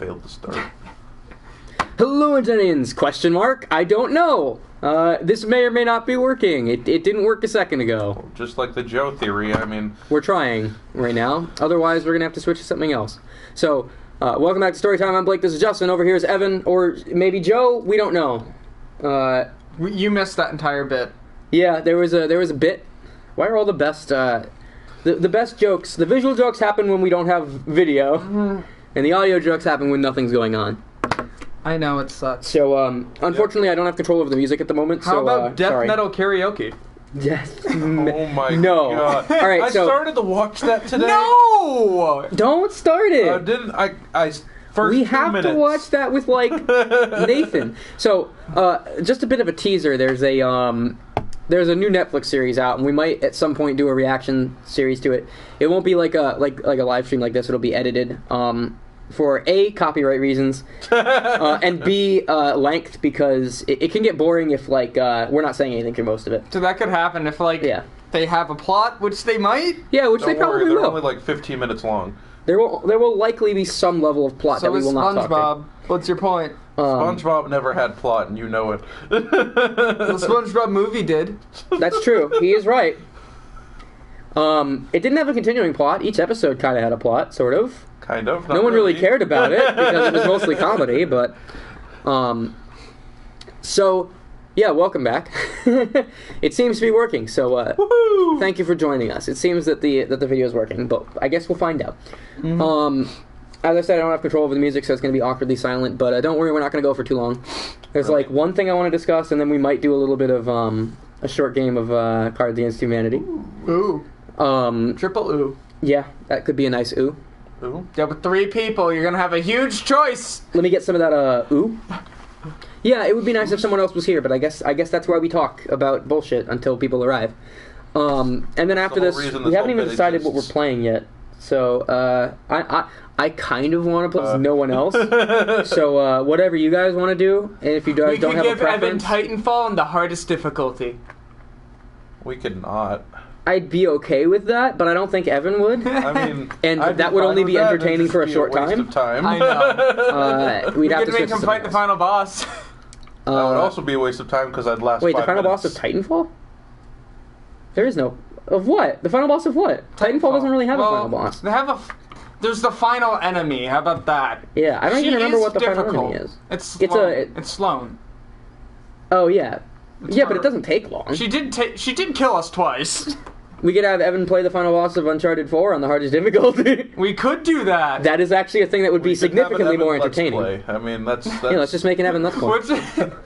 failed to start. Hello, INTERNETIANS? Question mark? I don't know. This may or may not be working. It didn't work a second ago. Just like the Joe theory, I mean... We're trying right now. Otherwise, we're going to have to switch to something else. So, welcome back to Storytime. I'm Blake. This is Justin. Over here is Evan. Or maybe Joe. We don't know. You missed that entire bit. Yeah, there was a bit. Why are all the best... The best jokes... The visual jokes happen when we don't have video. Mm-hmm. And the audio jokes happen when nothing's going on. I know, it sucks. So, unfortunately, I don't have control over the music at the moment. How about death metal karaoke? Yes. Oh my no. God. All right, I started to watch that today. No! Don't start it. Didn't I first we 2 have minutes. to watch that with, like, Nathan. So, just a bit of a teaser. There's a new Netflix series out, and we might at some point do a reaction series to it. It won't be like a live stream like this. It'll be edited. For A, copyright reasons, and B, length, because it can get boring if, like, we're not saying anything through most of it. So that could happen if, like, they have a plot, which they might? Yeah, which they probably will. They're only, like, 15 minutes long. There will likely be some level of plot that we will not talk to. SpongeBob, what's your point? SpongeBob never had plot, and you know it. The SpongeBob movie did. That's true. He is right. It didn't have a continuing plot. Each episode kind of had a plot, sort of. Kind of. No one really cared about it because it was mostly comedy, but so yeah, welcome back. It seems to be working, so thank you for joining us. It seems that the video is working, but I guess we'll find out. Mm-hmm. As I said, I don't have control over the music, so it's going to be awkwardly silent, but don't worry, we're not going to go for too long. There's like one thing I want to discuss, and then we might do a little bit of a short game of Cards Against Humanity. Ooh. Triple ooh. Yeah, that could be a nice ooh. Ooh. Yeah, with 3 people, you're gonna have a huge choice. Let me get some of that ooh. Yeah, it would be nice if someone else was here, but I guess that's why we talk about bullshit until people arrive. And then after this, we haven't even decided what we're playing yet. So I kind of want to play no one else. So whatever you guys want to do, and if you guys don't have a preference, we could give Evan Titanfall on the hardest difficulty. We could not. I'd be okay with that, but I don't think Evan would. I mean, and that would only be entertaining for a short time. I know. We'd have to make him fight the final boss. That would also be a waste of time because I'd last. Wait, 5 the final minutes. boss of Titanfall? There is no of what? The final boss of what? Titanfall doesn't really have a final boss. They have There's the final enemy. How about that? Yeah, I don't even remember what the final enemy is. It's Sloane. Oh yeah. Yeah, but it doesn't take long. She did kill us twice. We could have Evan play the final boss of Uncharted 4 on the hardest difficulty. We could do that. That is actually a thing that would be significantly more entertaining. Let's play. I mean, that's... Yeah, let's just make an Evan Let's Play. What's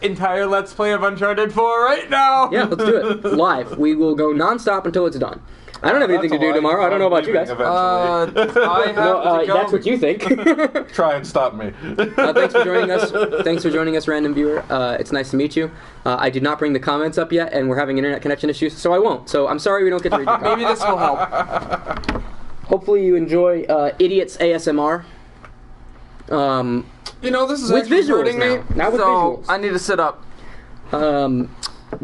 entire Let's Play of Uncharted 4 right now? Yeah, let's do it. Live. We will go non-stop until it's done. I don't have anything to do tomorrow. I don't know about you guys. I have to go. That's what you think. Try and stop me. Thanks for joining us. Thanks for joining us, random viewer. It's nice to meet you. I did not bring the comments up yet, and we're having internet connection issues, so I won't. So I'm sorry we don't get to read your comments. Maybe this will help. Hopefully you enjoy Idiots ASMR. You know, this is with actually visuals hurting me. now with visuals. I need to sit up.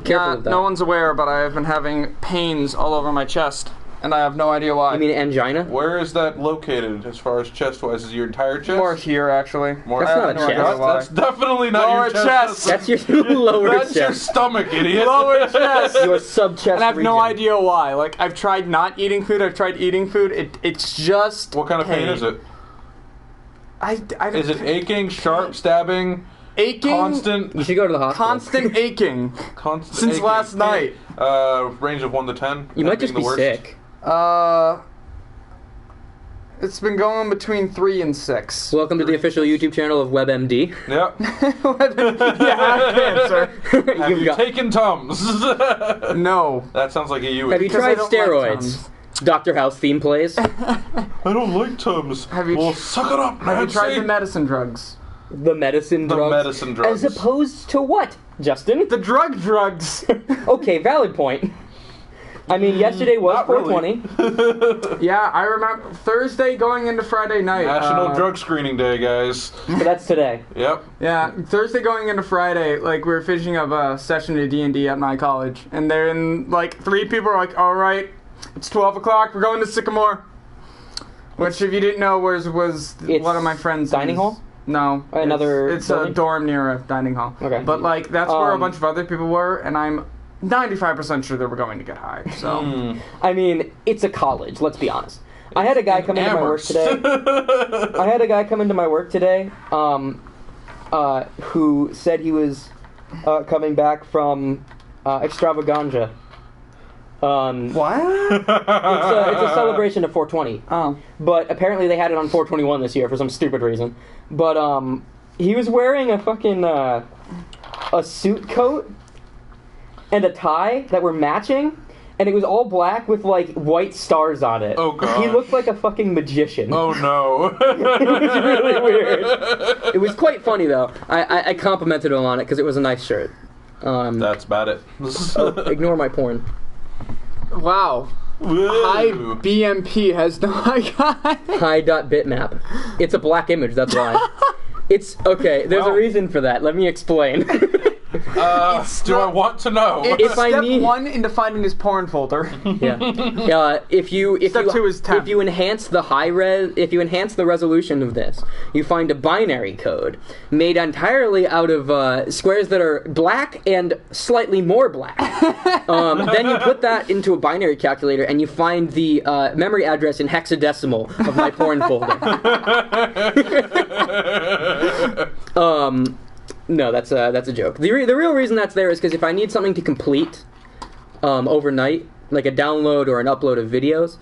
Careful of that. No one's aware, but I have been having pains all over my chest, and I have no idea why. You mean angina? Where is that located as far as chest-wise? Is it your entire chest? More here, actually. More That's not a chest. That's definitely not lower your chest. That's your lower That's chest. your stomach, idiot. Lower chest. Your sub-chest And I have no region. idea why. Like, I've tried not eating food, I've tried eating food, it's just What kind of pain is it? Is it aching, sharp, stabbing, aching? constant? You should go to the hospital. Constant aching. Constant Since aching. last night. Range of 1 to 10. You might just being be the worst. sick. It's been going between 3 and 6. Welcome to the official YouTube channel of WebMD. Yep. Yeah, I have cancer. Have you taken Tums? No. That sounds like a you. Have you Because I tried don't like steroids? Tums. Dr. House theme plays. I don't like Tums. Have you well, suck it up, Have you Nancy. tried the medicine drugs? The medicine The drugs. medicine drugs. As opposed to what, Justin? The drugs. Okay, valid point. I mean, yesterday was Not 420. Yeah, I remember Thursday going into Friday night. National Drug Screening Day, guys. But that's today. Yep. Yeah, Thursday going into Friday, like, we were finishing up a session of D&D at my college, and then, like, 3 people were like, all right, it's 12 o'clock, we're going to Sycamore. Which, if you didn't know, was It's one of my friends' dining hall? No. Another It's a building? dorm near a dining hall. Okay. But, like, that's where a bunch of other people were, and I'm 95% sure they were going to get high, so... I mean, it's a college, let's be honest. I had a guy come into my work today. Who said he was coming back from Extravaganza. What? It's a celebration of 420. Oh. But apparently they had it on 421 this year for some stupid reason. But he was wearing a fucking a suit coat and a tie that were matching, and it was all black with like white stars on it. Oh god. He looked like a fucking magician. Oh no. It was really weird. It was quite funny though. I complimented him on it because it was a nice shirt. That's about it. Ignore my porn. Wow. High BMP has no icon. High.bitmap. It's a black image, that's why. It's okay, there's a reason for that. Let me explain. Do I want to know? It's step 1 into finding his porn folder. Yeah. If Step 2 is 10. If you enhance the if you enhance the resolution of this, you find a binary code made entirely out of squares that are black and slightly more black. Then you put that into a binary calculator and you find the memory address in hexadecimal of my porn folder. No, that's a joke. The real reason that's there is because if I need something to complete overnight, like a download or an upload of videos,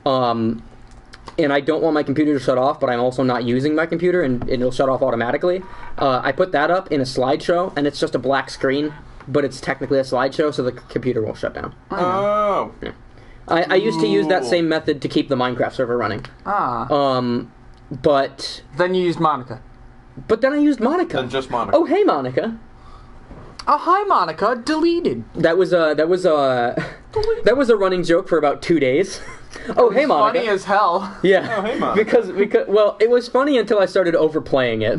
and I don't want my computer to shut off, but I'm also not using my computer and it'll shut off automatically, I put that up in a slideshow, and it's just a black screen, but it's technically a slideshow, so the computer won't shut down. Oh. Yeah. I used to use that same method to keep the Minecraft server running. But then you used Monica. But then I used Monica. Then just Monica. Oh, hey, Monica. Oh, hi, Monica. Deleted. That was a running joke for about 2 days. Oh, hey, Monica. Funny as hell. Yeah. Oh, hey, Monica. Because well, it was funny until I started overplaying it,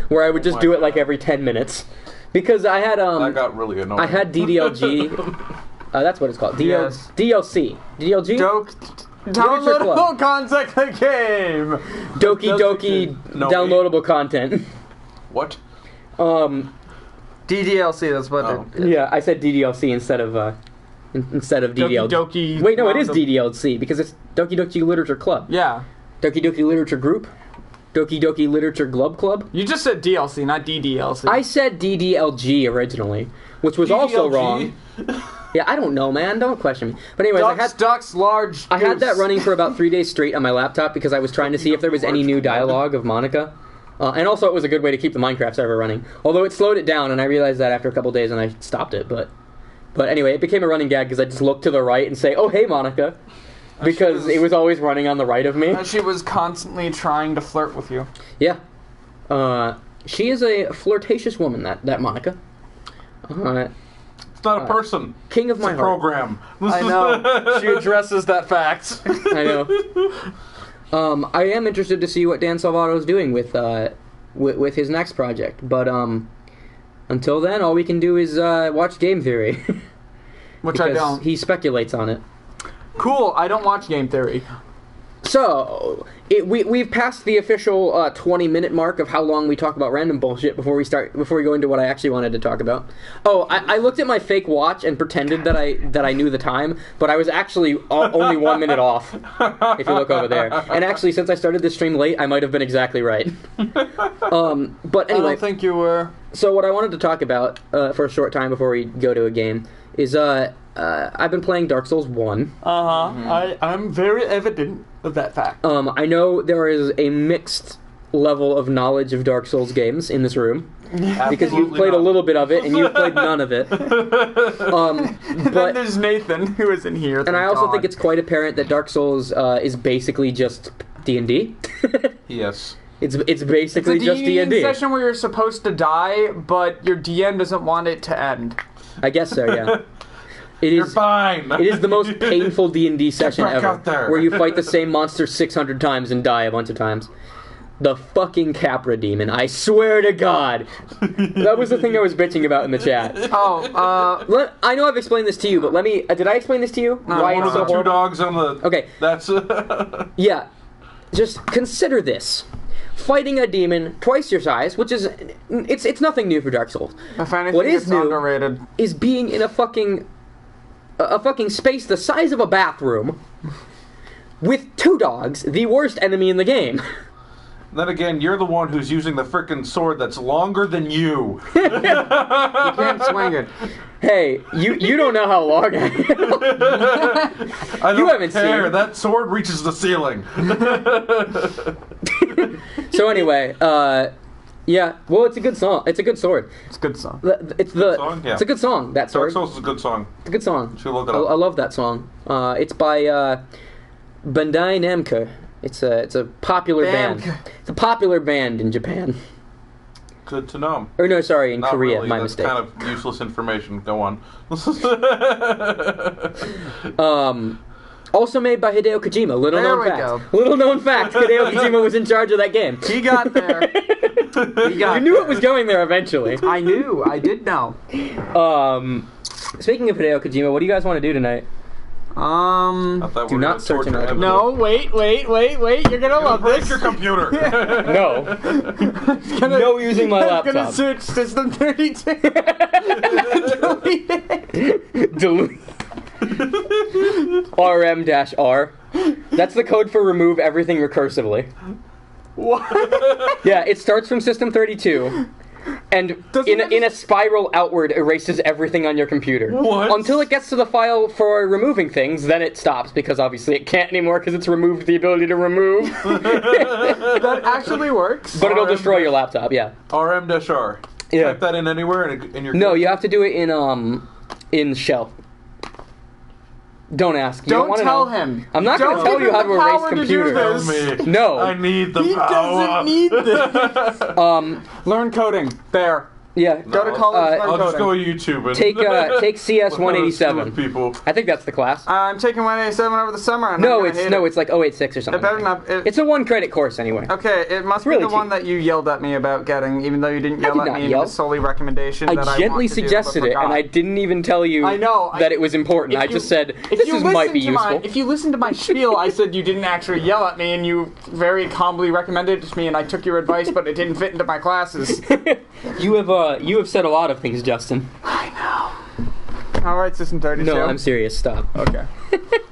where I would just do it like every 10 minutes. Because I had that got really annoying. I had DDLG. That's what it's called. Yes. DLC. DDLG. Downloadable content the game. Doki Doki downloadable content. What? DDLC. That's what. Yeah, I said DDLC instead of DDLG. Doki. Wait, no, it is DDLC because it's Doki Doki Literature Club. Yeah. Doki Doki Literature Group. Doki Doki Literature Glub Club. You just said DLC, not DDLC. I said DDLG originally, which was also wrong. Yeah, I don't know, man. Don't question me. But anyways, Ducks, large. I had that running for about 3 days straight on my laptop because I was trying to see if there was any new dialogue of Monica. And also, it was a good way to keep the Minecraft server running. Although it slowed it down, and I realized that after a couple days, and I stopped it. But anyway, it became a running gag because I just looked to the right and say, "Oh, hey, Monica," because it was always running on the right of me. She was constantly trying to flirt with you. Yeah. She is a flirtatious woman, that Monica. It's not a person. King of it's my a heart. program. I know. She addresses that fact. I know. I am interested to see what Dan Salvato is doing with his next project. But until then, all we can do is watch Game Theory. Which I don't. He speculates on it. Cool. I don't watch Game Theory. So, we've passed the official 20-minute mark of how long we talk about random bullshit before we go into what I actually wanted to talk about. Oh, I looked at my fake watch and pretended that I knew the time, but I was actually only 1 minute off, if you look over there. And actually, since I started this stream late, I might have been exactly right. But anyway. I don't think you were. So what I wanted to talk about for a short time before we go to a game is I've been playing Dark Souls 1. I'm very evident of that fact. I know there is a mixed level of knowledge of Dark Souls games in this room. Because you've played a little bit of it and you've played none of it. But then there's Nathan, who is in here. And I also think it's quite apparent that Dark Souls is basically just D&D. Yes. It's basically just D&D. It's a session where you're supposed to die, but your DM doesn't want it to end. I guess so, yeah. You're fine. It is the most painful D&D session back ever, out there. where you fight the same monster 600 times and die a bunch of times. The fucking Capra Demon, I swear to God. That was the thing I was bitching about in the chat. I know I've explained this to you, but let me... did I explain this to you? No, why one it's of so the horrible? 2 dogs on the... Okay. That's... Yeah. Just consider this. fighting a demon twice your size, which is it's nothing new for Dark Souls. If anything, What is it's new underrated. is being in a fucking space the size of a bathroom with 2 dogs, the worst enemy in the game. Then again, you're the one who's using the frickin' sword that's longer than you. You can't swing it. Hey, you don't know how long I am. I don't You haven't care. seen. That sword reaches the ceiling. So anyway, yeah, well, it's a good song. It's a good sword. It's a good song. It's song? Yeah. It's a good song. That Dark sword. Souls is a good song. It's a good song. Should look it I up. love that song. It's by Bandai Namco. It's a popular band. It's a popular band in Japan. Good to know. Or no, sorry, in Not Korea. really. My That's mistake. kind of useless information. Go on. Also made by Hideo Kojima. Little There known we fact. go. Little known fact. Hideo Kojima was in charge of that game. He got there. You knew it was going there eventually. I knew. I did know. Speaking of Hideo Kojima, what do you guys want to do tonight? I thought Do we were not gonna search torture an him. No, wait. You're gonna love Break this. your computer. No. No using my I'm gonna laptop. search System 32. Delete. RM-R. That's the code for remove everything recursively. What? Yeah, it starts from System 32. And in a spiral outward erases everything on your computer. What? Until it gets to the file for removing things, then it stops because obviously it can't anymore because it's removed the ability to remove. That actually works. But it'll destroy your laptop, yeah. RM-R. Yeah. Type that in anywhere in your. No, you have to do it in shell. Don't ask. You Don't wanna tell know. him. I'm not Don't going to tell give you him how the to erase power to do computers. this. Me. No. I need the He power. doesn't need this. Learn coding. There. Yeah. Go to college. Learn I'll just coding. go YouTube and Take CS 187. People. I think that's the class. I'm taking 187 over the summer. And No, I'm it's gonna hate it's like 086 or It something. better not. It's a 1-credit course anyway. Okay, it must be really the one cheap. that you yelled at me about getting, even though you didn't yell did at not me. yell. It was solely recommendation that I I gently want to do, but suggested it, and forgot. I didn't even tell you I know, that it was important. I just said, this might be useful. If you listen to my spiel, I said you didn't actually yell at me, and you very calmly recommended it to me, and I took your advice, but it didn't fit into my classes. You have said a lot of things, Justin. I know. All right, System 32. No, I'm serious. Stop. Okay.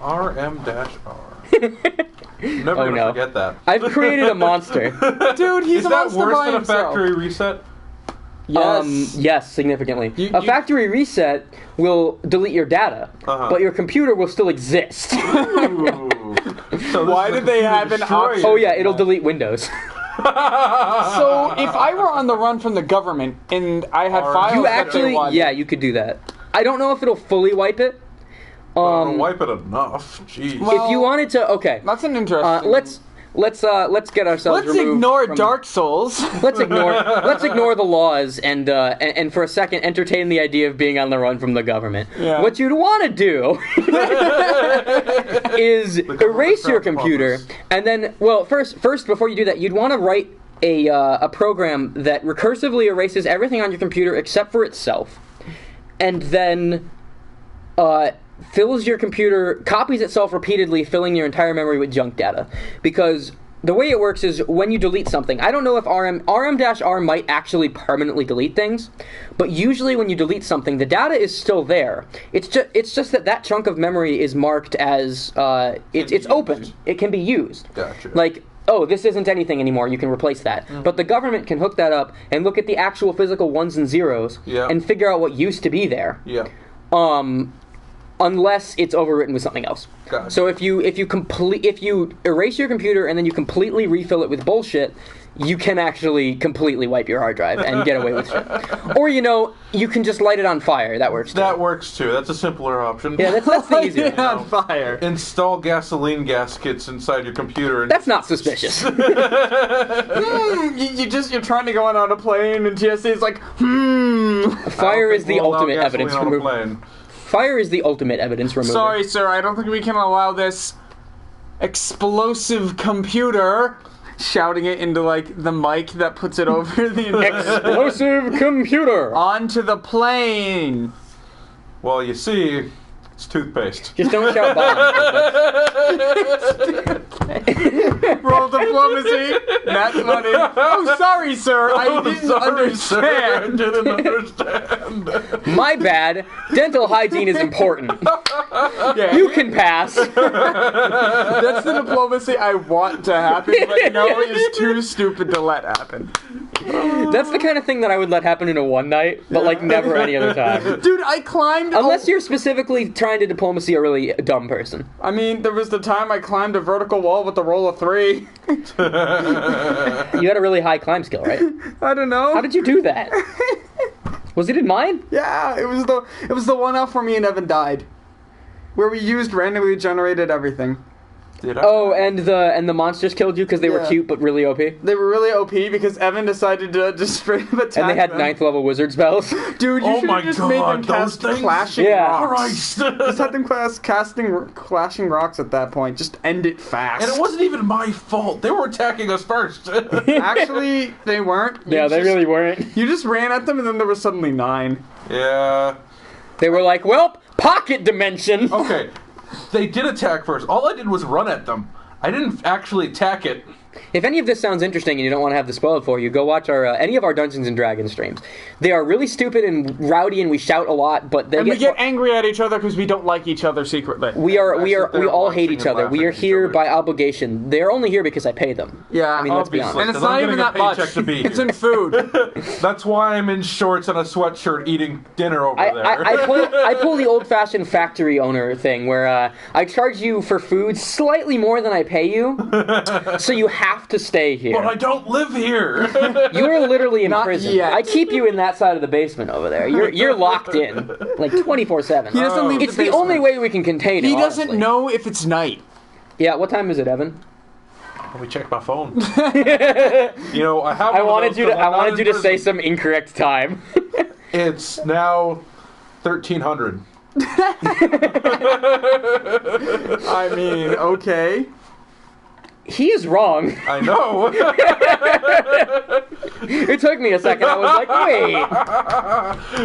RM-R. Never gonna no. forget that. I've created a monster. Dude, he's Is a that monster worse by than a himself. factory reset? Yes. Yes, significantly. A you- factory reset will delete your data, but your computer will still exist. Ooh. So this Why is a did they computer have an destroyer. option? Oh yeah, it'll delete Windows. So if I were on the run from the government and I had files You that they actually, wanted, yeah, you could do that. I don't know if it'll fully wipe it. Don't wipe it enough. Jeez. Well, If you wanted to, okay. that's an interesting. Let's get ourselves. Let's removed ignore from- Dark Souls. Let's ignore the laws and for a second entertain the idea of being on the run from the government. Yeah. What you'd want to do is erase your computer, and then first before you do that, you'd want to write a program that recursively erases everything on your computer except for itself, and then fills your computer, copies itself repeatedly, filling your entire memory with junk data. Because the way it works is when you delete something, I don't know if RM-R might actually permanently delete things, but usually when you delete something, the data is still there. It's just that chunk of memory is marked as it's open. It can be used. Gotcha. Like, oh, this isn't anything anymore, you can replace that. But the government can hook that up and look at the actual physical ones and zeros and figure out what used to be there. Yeah. Unless it's overwritten with something else. Gotcha. So if you erase your computer and then you completely refill it with bullshit, you can actually completely wipe your hard drive and get away with shit. Or you can just light it on fire. That works too. That works too. That's a simpler option. Yeah, that's the easier. Light it on fire. Install gasoline gas kits inside your computer. And That's not suspicious. You're trying to go on a plane and GSA's like, Fire is the Roll out ultimate gasoline evidence on a remover. plane. Fire is the ultimate evidence remover. sorry, sir, I don't think we can allow this explosive computer. Shouting it into the mic that puts it over the Explosive computer. onto the plane. Well, you see, It's toothpaste. Just don't shout bomb. Roll diplomacy. That's money. Oh, sorry, sir. I didn't understand. I didn't understand. My bad. Dental hygiene is important. Yeah. You can pass. That's the diplomacy I want to happen, but no, it's too stupid to let happen. That's the kind of thing that I would let happen in a one night, but like never any other time. Dude, I climbed... Unless you're specifically trying to diplomacy a really dumb person. I mean, there was the time I climbed a vertical wall with a roll of 3. You had a really high climb skill, right? I don't know. How did you do that? Was it in mine? Yeah, it was the one off where me and Evan died. Where we used randomly generated everything. Oh, and the monsters killed you because they were Yeah. cute but really OP? They were really OP because Evan decided to just straight up attack And they had them. 9th level wizard spells? Dude, you Oh should my have just made them God, those cast things? clashing Yeah. rocks. Christ. Just had them casting clashing rocks at that point. Just end it fast. And it wasn't even my fault. They were attacking us first. Actually, they weren't. Yeah, they really weren't. You just ran at them and then there was suddenly 9. Yeah. They were like, well, pocket dimension! Okay. They did attack first. All I did was run at them. I didn't actually attack it. If any of this sounds interesting and you don't want to have this spoiled for you, go watch our any of our Dungeons and Dragons streams. They are really stupid and rowdy, and we shout a lot. But they And we get angry at each other because we don't like each other secretly. we They're all hate watching each and other. We laughing are at each here other. by obligation. They're only here because I pay them. Yeah, I mean, let's be obviously. honest. and it's Because not I'm even getting that a much. paycheck to be It's here. in food. That's why I'm in shorts and a sweatshirt eating dinner over there. I pull the old-fashioned factory owner thing where I charge you for food slightly more than I pay you, so you have to stay here. But I don't live here. You are literally in Not prison. yet. I keep you in that side of the basement over there. You're locked in, like 24/7. He doesn't leave It's the the only basement. way we can contain it. He doesn't honestly. know if it's night. Yeah, what time is it, Evan? Let me check my phone. You know, I have. I one of wanted those you to. 'cause I I'm not wanted in you to say prison. some incorrect time. It's now 1300. I mean, okay. He is wrong. I know. It took me a second. I was like,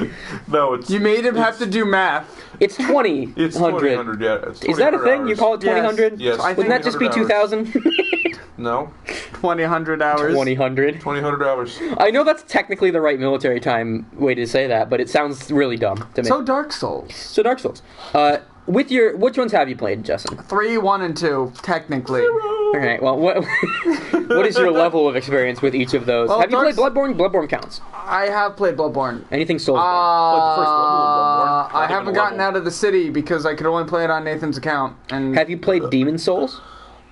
wait. No, it's You made him have to do math. It's 20. it's 2000. Yeah, it's Is that a 2000 thing? You hours. call it 2000? Yes. I Wouldn't that just be 2000 2000? No, 2000 hours. 2000. 2000 hours. I know that's technically the right military time way to say that, but it sounds really dumb to me. So Dark Souls. So Dark Souls. Which ones have you played, Justin? 3, 1, and 2, technically. All right. Well, what is your level of experience with each of those? Well, Have you played Dark- Bloodborne? Bloodborne counts. I have played Bloodborne. Anything Soulsborne? Like the first level of Bloodborne. Not I even haven't a gotten level. out of the city because I could only play it on Nathan's account. And Have you played Demon Souls?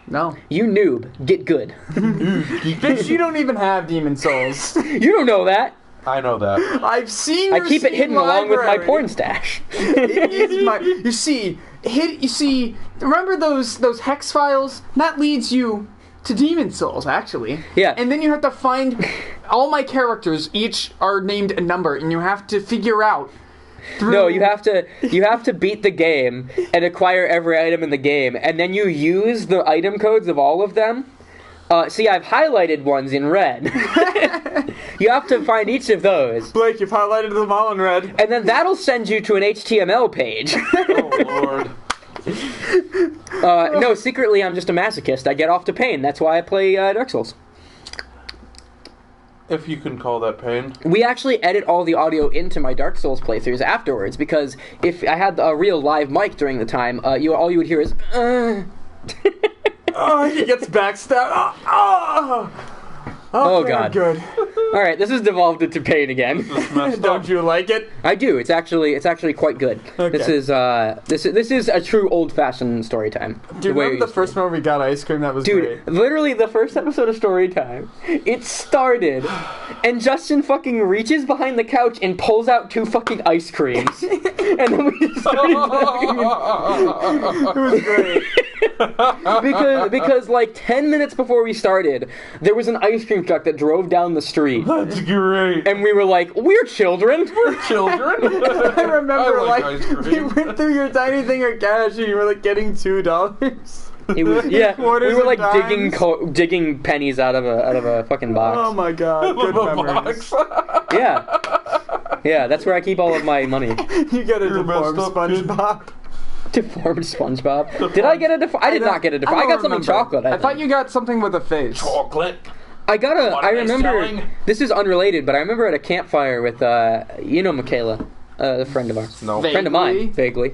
no. You noob. Get good. Bitch, you don't even have Demon Souls. You don't know that. I know that. I've seen I your keep it Steam hidden along with my library. porn stash. It is my. You see, remember those hex files? That leads you to Demon Souls, actually. Yeah. And then you have to find all my characters. Each are named a number, and you have to figure out. Through... No, you have to beat the game and acquire every item in the game, and then you use the item codes of all of them. See, I've highlighted ones in red. You have to find each of those, Blake, you've highlighted them all in red. and then that'll send you to an HTML page. Oh Lord. No, secretly I'm just a masochist. I get off to pain. That's why I play Dark Souls. If you can call that pain. We actually edit all the audio into my Dark Souls playthroughs afterwards, because if I had a real live mic during the time, all you would hear is, Oh, he gets backstabbed. Oh, Okay, God. Good. All right, this has devolved into pain again. It's messed up. Don't you like it? I do. It's actually quite good. Okay. This is a true old-fashioned story time. Do you remember the first one we got ice cream? That was Dude, great. literally the first episode of Story Time, it started, and Justin fucking reaches behind the couch and pulls out 2 fucking ice creams, and then we just started talking. It was great. because like 10 minutes before we started, there was an ice cream truck that drove down the street, That's great. and we were like, we're children. We're children. I remember, I like ice cream. you went through your tiny thing of cash and you were like getting $2. It was, yeah, we Quarters were and like digging pennies out of a fucking box. Oh my god, good Little memories. box. Yeah, that's where I keep all of my money. You gotta You're deform messed up, kid. SpongeBob. Deformed SpongeBob. Did I get a I did not get a deformed. I got something chocolate. I thought you got something with a face. Chocolate. I got a. What I are they remember. selling? This is unrelated, but I remember at a campfire with Michaela, a friend of ours. No. Friend of mine, vaguely.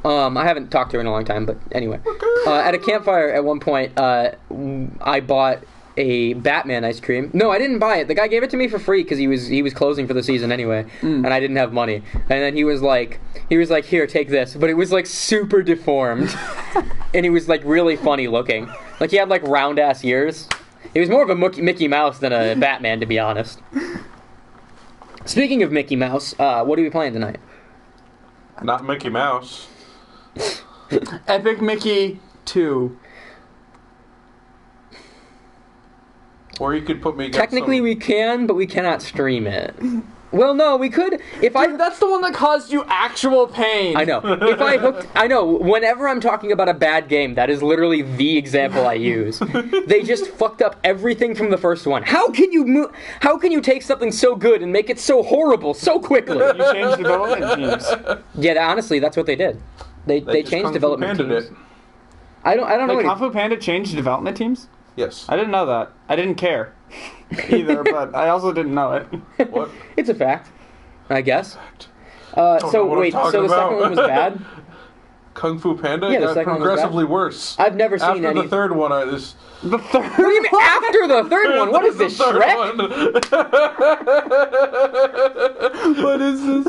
I haven't talked to her in a long time, but anyway. At a campfire at one point, I bought a Batman ice cream. No, I didn't buy it. The guy gave it to me for free because he was closing for the season anyway, and I didn't have money. And then he was like, here, take this. But it was like super deformed, and he was like really funny looking. Like he had like round ass ears. He was more of a Mickey Mouse than a Batman, to be honest. Speaking of Mickey Mouse, what are we playing tonight? Not Mickey Mouse. Epic Mickey 2. Or you could put me. Technically, we can, but we cannot stream it. Well, no, we could. If I. Dude, that's the one that caused you actual pain. I know. If I hooked, I know. Whenever I'm talking about a bad game, that is literally the example I use. They just fucked up everything from the first one. How can you How can you take something so good and make it so horrible so quickly? You changed development teams. Yeah, honestly, that's what they did. They just changed Kung Fu development Panda'd teams. it. I don't know. Like Any, Kung Fu Panda changed development teams? Yes. I didn't know that. I didn't care either, but I also didn't know it. What? It's a fact, I guess. Don't know So what I'm wait, talking so the second about. one was bad? Kung Fu Panda Yeah, the got second one was progressively bad. worse. I've never seen After any. the third one, I just. The third What do you mean after the third one? What is this, The third Shrek? one. What is this?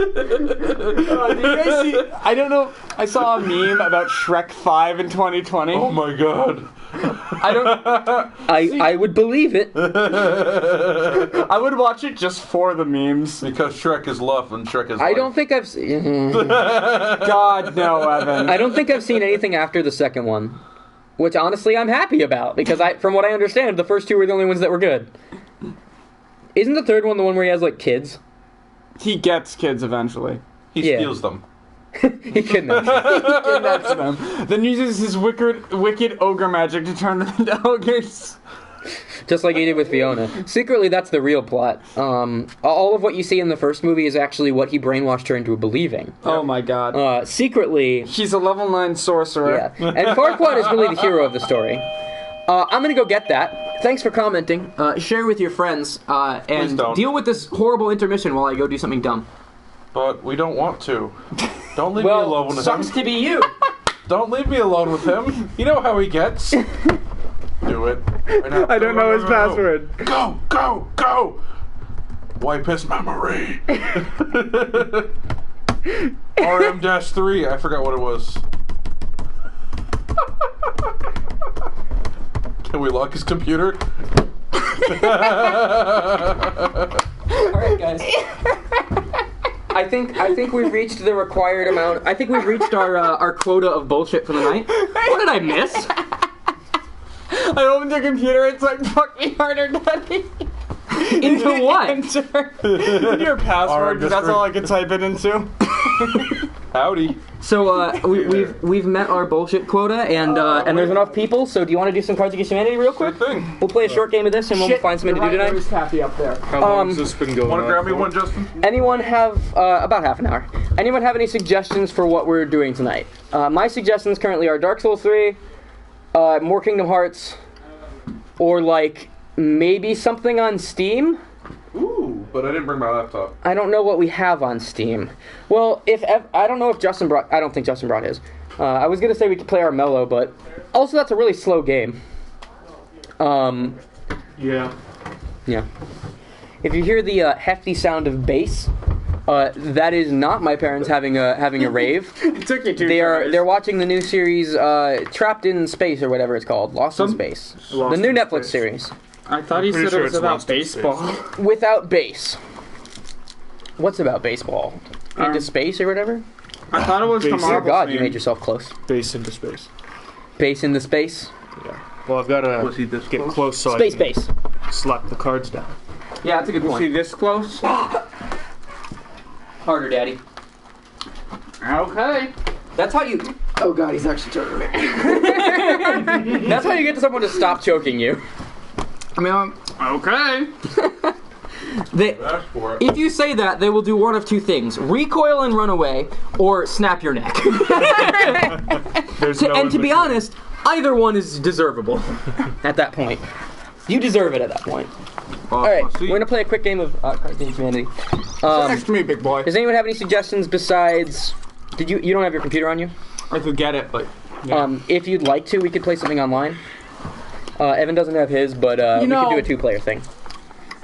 Did you guys see? I don't know. I saw a meme about Shrek 5 in 2020. Oh my god. I don't. I would believe it. I would watch it just for the memes. Because Shrek is love and Shrek is I life. don't think I've seen. God no, Evan. I don't think I've seen anything after the second one, which honestly I'm happy about because from what I understand, the first two were the only ones that were good. Isn't the third one the one where he has like kids? He gets kids eventually. He Yeah. steals them. He kidnaps. Kidnaps them. Then uses his wicked ogre magic to turn them into ogres. Just like he did with Fiona. Secretly, that's the real plot. All of what you see in the first movie is actually what he brainwashed her into believing. Oh my god. Secretly, He's a level 9 sorcerer. yeah. And Farquaad is really the hero of the story. I'm gonna go get that. Thanks for commenting. Share with your friends and don't. deal with this horrible intermission while I go do something dumb. But we don't want to. Don't leave me alone with sucks him. to be you. Don't leave me alone with him. You know how he gets. Do it. Right now. I don't know his password. Go, go, go! Wipe his memory. RM-3. I forgot what it was. Can we lock his computer? Alright, guys. I think we've reached the required amount. I think we've reached our quota of bullshit for the night. What did I miss? I opened the computer, it's like, fuck me harder, daddy. Into what? Enter your password, 'cause that's all I can type it into. Howdy. So we've met our bullshit quota, and there's enough people. So do you want to do some Cards Against Humanity real quick? Sure thing. We'll play a short game of this, and we'll find something to do tonight. There's Taffy up there. How long has this been going Want on to grab me for? one, Justin? Anyone have about half an hour? Anyone have any suggestions for what we're doing tonight? My suggestions currently are Dark Souls 3, more Kingdom Hearts, or like maybe something on Steam. Ooh, but I didn't bring my laptop. I don't know what we have on Steam. Well, I don't know if Justin brought. I don't think Justin brought his. I was gonna say we could play Armello, but also that's a really slow game. Yeah. Yeah. If you hear the hefty sound of bass, that is not my parents having a rave. It took you 2 They're watching the new series Trapped in Space or whatever it's called, Lost in Space, Lost the new in Netflix Space. series I thought he pretty said sure it was it's about Lost in Space. baseball. without bass. What's about baseball? Into Um, space or whatever? I thought it was the Dear Dear Marvel God, you theme. made yourself close. Base into space. Bass into space. Yeah. Well, I've got Was he to this get close? close so Space I bass. can slap the cards down. Yeah, that's a good Was he point. this close? Harder, Daddy. Okay. That's how you. Oh God, he's actually choking me. That's how you get someone to stop choking you. I mean, okay. Ask for it. If you say that, they will do one of two things: recoil and run away, or snap your neck. There's no And to be in-between. honest, either one is deservable at that point. You deserve it at that point. All right, we're gonna play a quick game of Card Game Humanity. Next to me, big boy. Does anyone have any suggestions besides? Did you don't have your computer on you? I could get it, but yeah. If you'd like to, we could play something online. Evan doesn't have his, but we could do a two-player thing.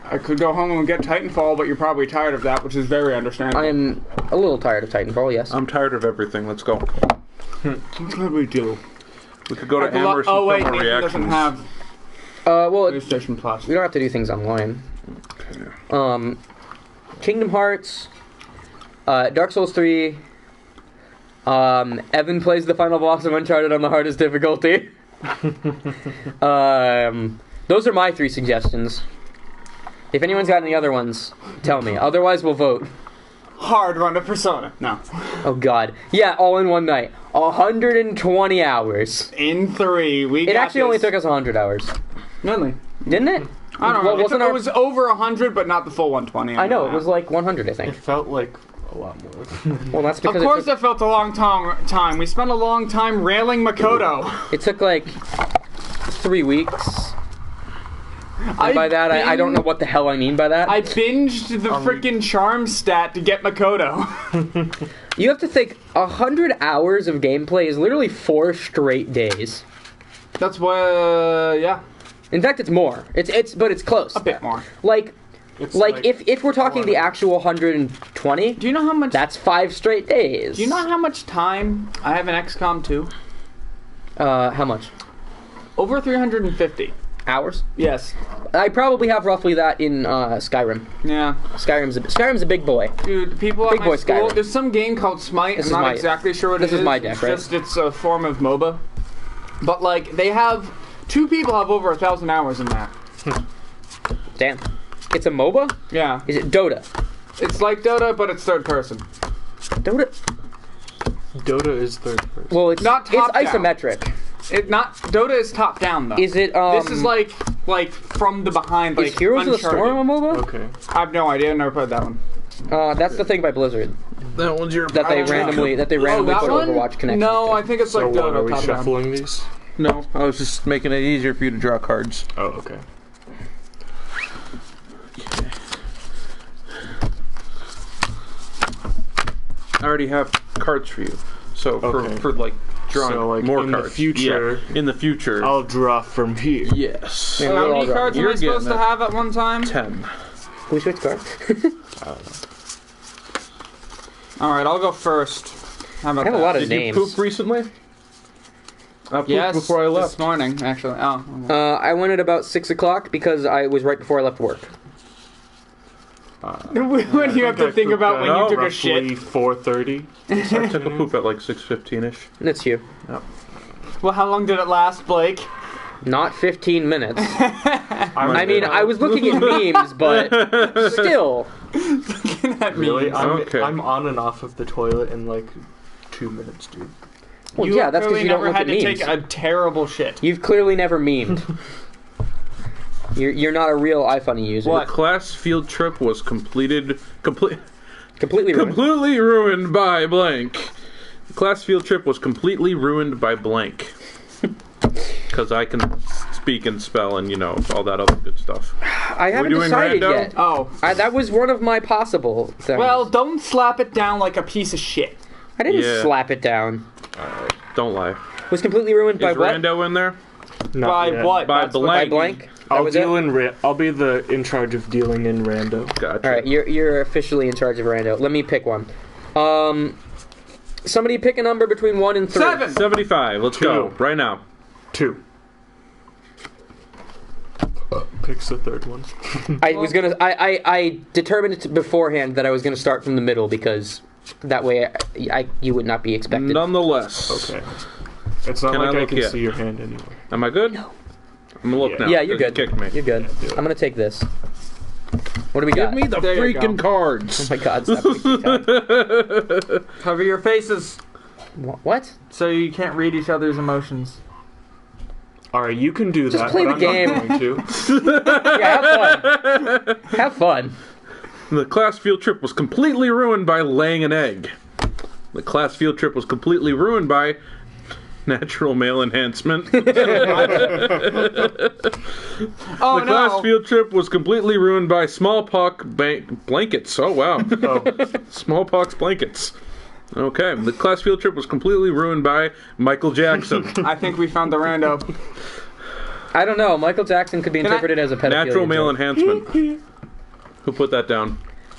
I could go home and get Titanfall, but you're probably tired of that, which is very understandable. I am a little tired of Titanfall. Yes. I'm tired of everything. Let's go. What could we do? We could go to Amherst and Oh wait, film a Nathan reaction. doesn't have Well, PlayStation Plus. we don't have to do things online. Kingdom Hearts, Dark Souls 3. Evan plays the final boss of Uncharted on the hardest difficulty. Those are my 3 suggestions. If anyone's got any other ones, tell me. Otherwise, we'll vote. Hard run to Persona. No. Oh God. Yeah, all in one night. 120 hours. In 3, we It actually only took us 100 hours. Really? Didn't it? I don't know. Wasn't It was over 100, but not the full 120. I know, it was like 100, I It think. felt like a lot more. Well, that's because Of course, that felt a long time. We spent a long time railing Makoto. it took like 3 weeks. And by that, I don't know what the hell I mean by that. I binged the frickin' charm stat to get Makoto. You have to think, 100 hours of gameplay is literally 4 straight days. That's what, yeah, In fact, it's more. But it's close. a bit more. Like It's if we're talking the actual 120, Do you know how much? that's 5 straight days. Do you know how much time I have in XCOM 2? How much? Over 350. Hours? Yes. I probably have roughly that in Skyrim. Yeah. Skyrim's a big boy. Dude, people at Big my boy school, Skyrim. there's some game called Smite. This I'm is not my- exactly sure what this it is. is my deck, it's right? just it's a form of MOBA. But like they have 2 people have over 1,000 hours in that. Damn. It's a MOBA? Yeah. Is it Dota? It's like Dota, but it's third person. Dota? Dota is third person. Well, it's Not it's top-down. isometric. Dota is top down though. Is it This is like from the behind, like is Heroes of the Uncharted. Storm a MOBA? Okay. I have no idea. I never played that one. That's the thing by Blizzard That one's your. that they randomly that put one? Overwatch connections. No, to. I think it's So like what, Dota are we top down. shuffling these? No, I was just making it easier for you to draw cards. Oh, okay. I already have cards for you. So Okay. for like drawing So, like, more in the cards. future- Yeah, in the future. I'll draw from here. Yes. Yeah. How We're all many drawing. cards am You're I supposed to getting it. have at one time? 10. Can we switch cards? All right, I'll go first. How about I have a that? lot of Did names. you poop recently? I pooped Yes, before I left. this morning actually. Oh. I went at about 6 o'clock because I was right before I left work. When you have to think about when you took a roughly shit. 4:30. I took a poop at like 6:15ish. That's you. Well, how long did it last, Blake? Not 15 minutes. I mean, I was looking at memes, but still. really. Okay. I'm on and off of the toilet in like 2 minutes, dude. Well, yeah, that's because you don't look had at to memes. take a terrible shit. You've clearly never memed. You're not a real iFunny user. The class field trip was completely Completely ruined. ruined by blank. The class field trip was completely ruined by blank. Because I can speak and spell and, all that other good stuff. I haven't doing decided rando? yet. Oh. That was one of my possible things. Well, don't slap it down like a piece of shit. I didn't Yeah. slap it down. Don't lie. Was completely ruined by Is what? Rando in there? Not By yet. what? By That's what blank. By I mean. blank? That I'll was it? deal I'll be in charge of dealing in rando. Gotcha. All right, you're officially in charge of Rando. Let me pick one. Somebody pick a number between 1 and 3. 7. 75. Let's go. 2. Right now. 2. Picks the third one. I determined it beforehand that I was gonna start from the middle because that way you would not be expected. Nonetheless. Okay. It's not Can I like I look can yet? see your hand anyway. Am I good? No. I'm gonna look Yeah. now. Yeah, you're 'cause good. You kicked me. You're good. Yeah, do it. I'm gonna take this. What do we Give got? me the There you freaking go. cards. Oh my God! Stop freaking Cover your faces out. What? so you can't read each other's emotions. Alright, you can do Just that. play but the I'm game. not going to. Yeah, have fun. Have fun. The class field trip was completely ruined by laying an egg. The class field trip was completely ruined by natural male enhancement. Oh, The class field trip was completely ruined by smallpox blankets. Oh, wow. Smallpox blankets. Okay. The class field trip was completely ruined by Michael Jackson. I think we found the rando. I don't know. Michael Jackson could be interpreted as a pedophilia Natural male joke. enhancement. Who put that down?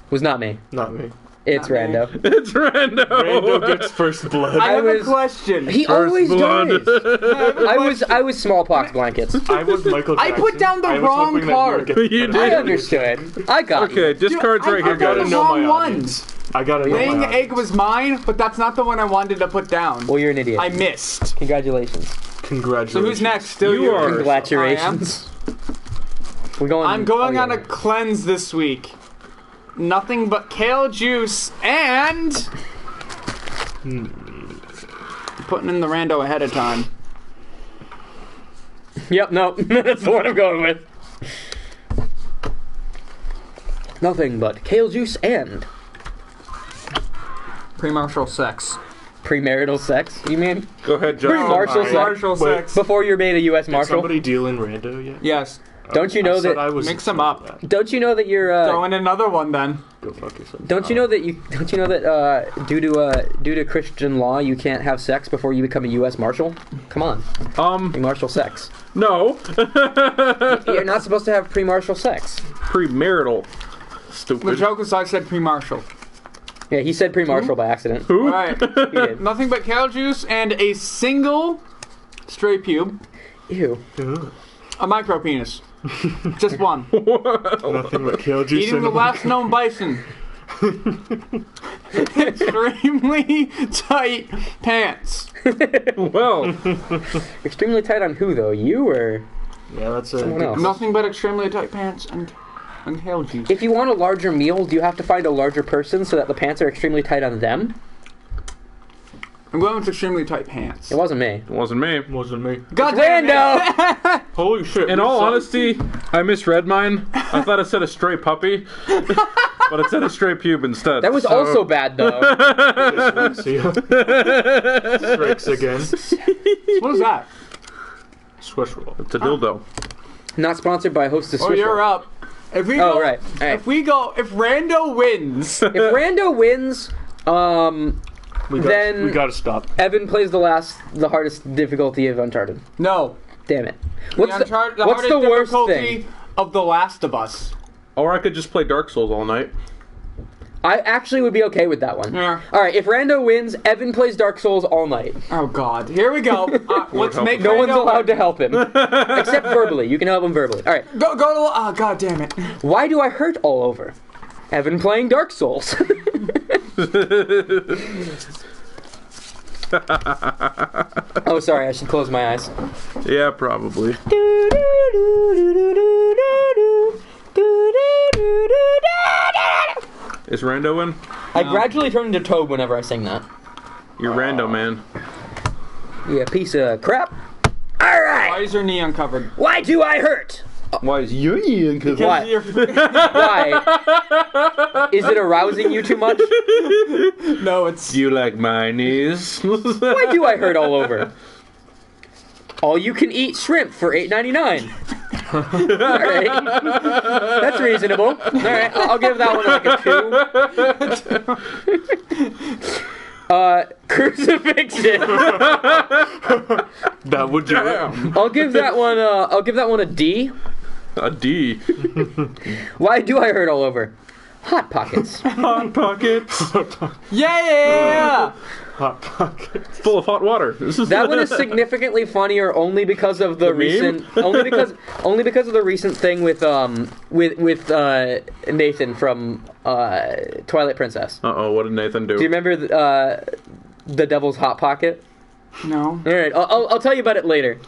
Was not me. Not me. It's Not me. Rando. It's Rando. Rando gets first blood. I have was- a question. He First always blood. does. I was smallpox blankets. I was Michael I Jackson. put down the I was wrong hoping that you would card. get You the did. I pedophilia understood. I got Okay, you. discard's right I here, got gotta the guys. know my wrong audience. ones. I gotta know Laying my egg audience. was mine, but that's not the one I wanted to put down. Well, you're an idiot. I missed. Congratulations. Congratulations. So who's next? Still You are. Congratulations. We're going. I'm going oh, on yeah. a cleanse this week. Nothing but kale juice and putting in the rando ahead of time. Yep. No. That's the one I'm going with. Nothing but kale juice and Pre-martial sex. premarital sex. You mean Go ahead, John. Pre-martial sex. Martial Wait. sex. before you're made a U.S. Did Marshal? somebody deal in rando yet? Yes. Don't you know I said that? I was Mix 'em up. Don't you know that you're? Throw in another one then. Go fuck yourself. Don't you know that you? Don't you know that due to Christian law, you can't have sex before you become a U.S. Marshal? Come on, pre-martial sex. No. You're not supposed to have pre-martial sex. Premarital. The Stupid. joke was I said pre-martial. Yeah, he said pre-martial by accident. Who? Alright. He did. Nothing but kale juice and a single stray pube. Ew. A micro penis. Just one. Nothing but kale juice. Eating the last known bison. Extremely tight pants. Well, Extremely tight on who though? You or Yeah, that's a someone good else? Nothing but extremely tight pants and kale juice. If you want a larger meal, do you have to find a larger person so that the pants are extremely tight on them? I'm going with extremely tight pants. It wasn't me. it wasn't me. Wasn't me. God damn it. Rando. Holy shit. In all honesty, I misread mine. I thought it said a stray puppy, but it said a stray pube instead. That was so- also bad though. Strikes again. What is that? Swish roll. It's a dildo. Not sponsored by Hostess Oh, Swiss you're Roll. up. If we Oh go, right. All right. If Rando wins, If Rando wins, We Then- gotta stop. Evan plays the hardest difficulty of Uncharted. no. Damn it. What's the hardest worst difficulty thing? of The Last of Us? Or I could just play Dark Souls all night. I actually would be okay with that one. Yeah. All right, if Rando wins, Evan plays Dark Souls all night. Oh God. Here we go. Let's help make us. No one's Rando allowed win. to help him, except verbally. You can help him verbally. All right. Go to. Oh God damn it. Why do I hurt all over? Evan playing Dark Souls. Oh, sorry. I should close my eyes. Yeah, probably. Is Rando in? I gradually turn into Toad whenever I sing that. You're Rando, man. Yeah, piece of crap. All Why right. is your knee uncovered? Why do I hurt? Why is Union? Why? Why? Is it arousing you too much? No, it's. Do you like my knees? Why do I hurt all over? All you can eat shrimp for $8.99. All right, that's reasonable. All right, I'll give that one like a 2. Crucifixion. That would do it. Damn. I'll give that one. I'll give that one a D. A D. Why do I hurt all over? Hot Pockets. Hot pockets. Yeah. Hot pockets. Full of hot water. This is That one is significantly funnier only because of the meme? recent. Only because of the recent thing with Nathan from Twilight Princess. Uh-oh, what did Nathan do? Do you remember the Devil's Hot Pocket? No. All right, I'll tell you about it later.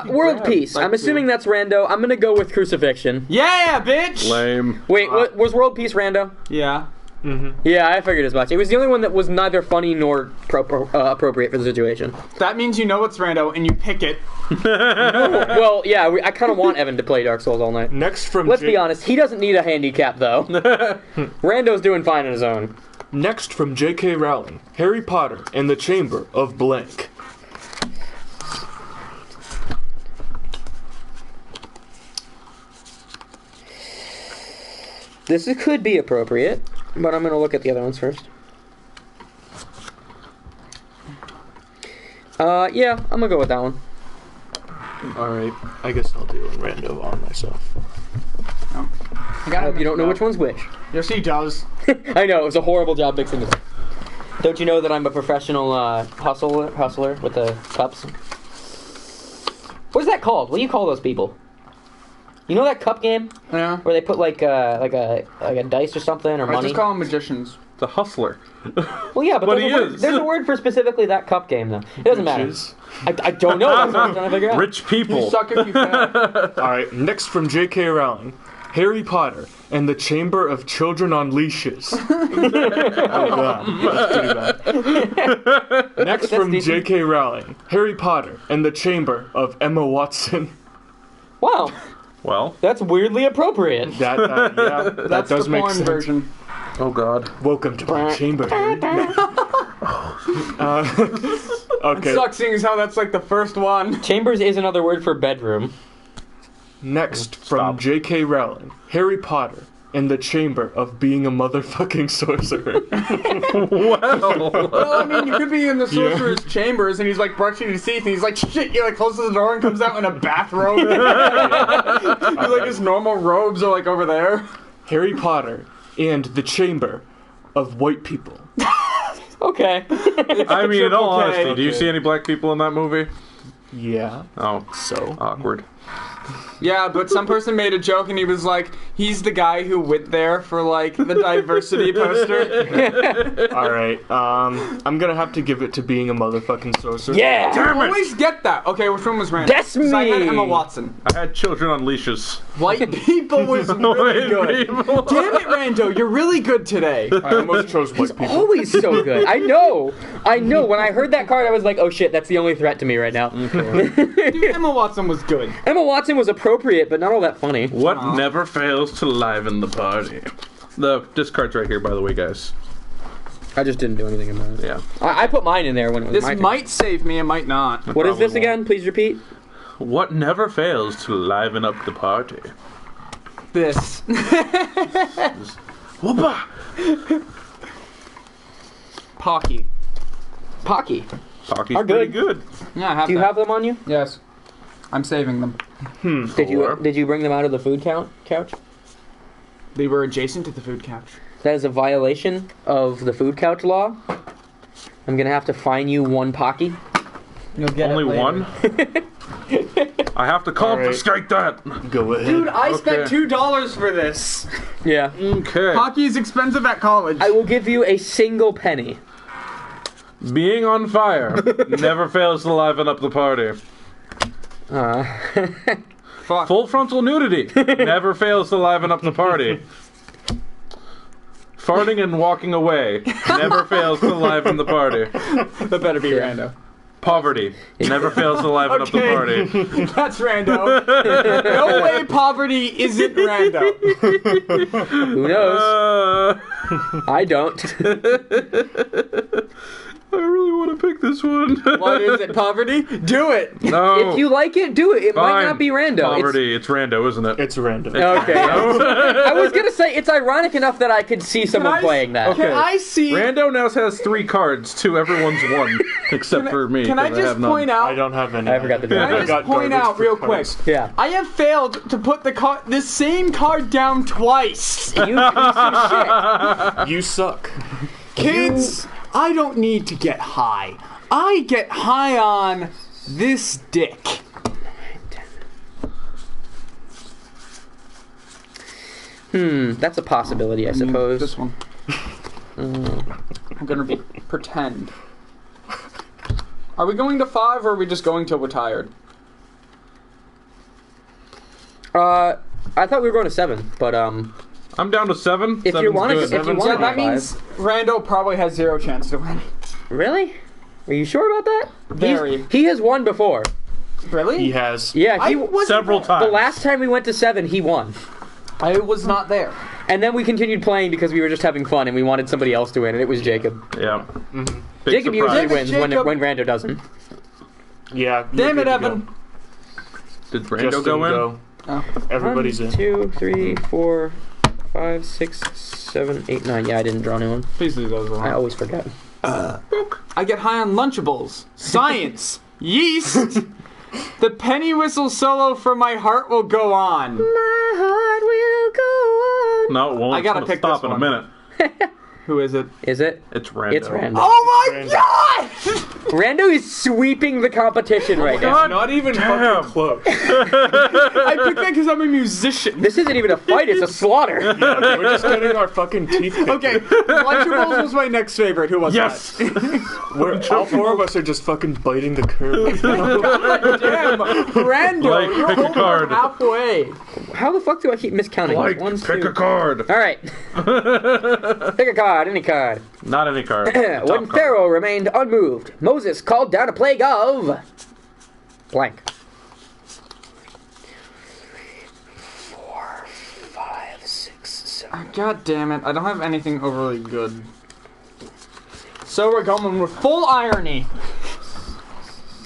World Peace. I'm assuming that's Rando. I'm gonna go with Crucifixion. Yeah, bitch. Lame. Wait, what was World Peace Rando? Yeah. Yeah, I figured as much. It was the only one that was neither funny nor appropriate for the situation. That means you know it's rando and you pick it. Well, yeah, I kind of want Evan to play Dark Souls all night. Next from Let's be honest, he doesn't need a handicap, though. Rando's doing fine on his own. Next from J.K. Rowling, Harry Potter and the Chamber of Blank. This could be appropriate, but I'm going to look at the other ones first. Yeah, I'm going to go with that one. Alright, I guess I'll do a rando on myself. Oh. I hope you don't know which one's which. Yes, he does. I know, it was a horrible job mixing this. Don't you know that I'm a professional hustler with the cups? What's that called? What do you call those people? You know that cup game? Yeah. Where they put like a dice or something or money? I just call them magicians. The hustler. Well, yeah, but there's a word for specifically that cup game, though. It doesn't matter. I don't know. That's what I'm trying to figure out. Rich people. You suck if you fail. Alright, next from J.K. Rowling, Harry Potter and the Chamber of Children on Leashes. Oh god, that's pretty bad. Next from J.K. Rowling, Harry Potter and the Chamber of Emma Watson. Wow. Well, that's weirdly appropriate. That That's does the make porn sense. version. oh god. Welcome to my chamber. Okay. It sucks seeing as how that's like the first one. Chambers is another word for bedroom. Next from J.K. Rowling, Harry Potter and the Chamber of Being a Motherfucking Sorcerer. Well, I mean, you could be in the sorcerer's chambers and he's like brushing his teeth and he's like, shit, he like closes the door and comes out in a bathrobe. He's like, his normal robes are like over there. Harry Potter and the Chamber of White People. Okay. I mean, in all triple K. honesty, do you see any black people in that movie? Yeah. Oh, So awkward. Yeah, but some person made a joke and he was like, he's the guy who went there for like the diversity poster. alright, I'm gonna have to give it to Being a Motherfucking Sorcerer. Yeah. I always get that. Okay, which one was random? That's 'Cause I had me. Emma Watson. I had Children on Leashes. White people was really good. Damn it, Rando, you're really good today. I almost chose White People. Always so good. I know. When I heard that card, I was like, oh shit, that's the only threat to me right now. Dude, Emma Watson was good. Emma Watson was appropriate, but not all that funny. What never fails to liven the party? The discard's right here, by the way, guys. I just didn't do anything about it. Yeah. I put mine in there when it was This my turn. might save me, it might not. What is Probably this again? Please repeat. What never fails to liven up the party? This. Whoopah! Pocky. Pocky. Pocky's Are pretty good. good. Yeah, I have Do you that. have them on you? Yes. I'm saving them. Did you bring them out of the food couch? They were adjacent to the food couch. That is a violation of the food couch law. I'm gonna have to fine you 1 Pocky. You'll get Only it later. one? I have to confiscate that. Go ahead. Dude, I spent Okay. $2 for this. Yeah. Okay. Pocky is expensive at college. I will give you a single penny. Being on fire never fails to liven up the party. Fuck. Full frontal nudity never fails to liven up the party. Farting and walking away never fails to liven the party. That better be Rando. Poverty never fails to liven up the party. That's Rando. No way poverty isn't Rando. Who knows? I don't. I really want to pick this one. What is it, poverty? Do it. No. If you like it, do it. It might Fine. not be rando. Poverty. It's rando, isn't it? It's random. Okay. I was gonna say it's ironic enough that I could see someone playing that. Can I see? Rando now has 3 cards. 2 everyone's 1, except for me. Can I 'cause just have none. point out? I don't have any. I forgot to do Can that. I just point out real quick? Yeah. I have failed to put the same card down twice. You piece of shit. You suck. Kids, I don't need to get high. I get high on this dick. That's a possibility, I suppose. This one. I'm gonna pretend. Are we going to 5 or are we just going till we're tired? I thought we were going to 7, but I'm down to 7. If you want to, that means Rando probably has 0 chance to win. Really? Are you sure about that? Very. He has won before. Really? He has. Yeah, several times. The last time we went to 7, he won. I was not there. And then we continued playing because we were just having fun and we wanted somebody else to win, and it was Jacob. Yeah. Mm-hmm. Jacob usually wins when Rando doesn't. Yeah. Damn it, Evan. Did Rando go in? Oh. Everybody's 1, 2, 3, 4, 5, 6, 7, 8, 9. Yeah, I didn't draw anyone. Please leave those alone. I always forget. I get high on Lunchables. Science. Yeast. The penny whistle solo for My Heart Will Go On. My heart will go on. No, it won't. I gotta It's pick stop this in one. a minute. Who is it? Is it? It's Rando. It's Rando. Oh my god! Rando is sweeping the competition right now. God not even damn. fucking close. I picked that because I'm a musician. This isn't even a fight, it's a slaughter. Yeah, we're just getting our fucking teeth kicked. Okay, Lunchables was my next favorite. Who was Yes! that? All 4 of us are just fucking biting the curb. that? Damn, Rando, Blake, you're pick a over card. halfway. How the fuck do I keep miscounting? Like, 1, pick 2. a card. Alright. Pick a card, any card. Not any card. When Top card. Pharaoh remained unmoved, Moses called down a plague of... blank. 4, 5, 6, 7... God damn it, I don't have anything overly good. So we're going with full irony.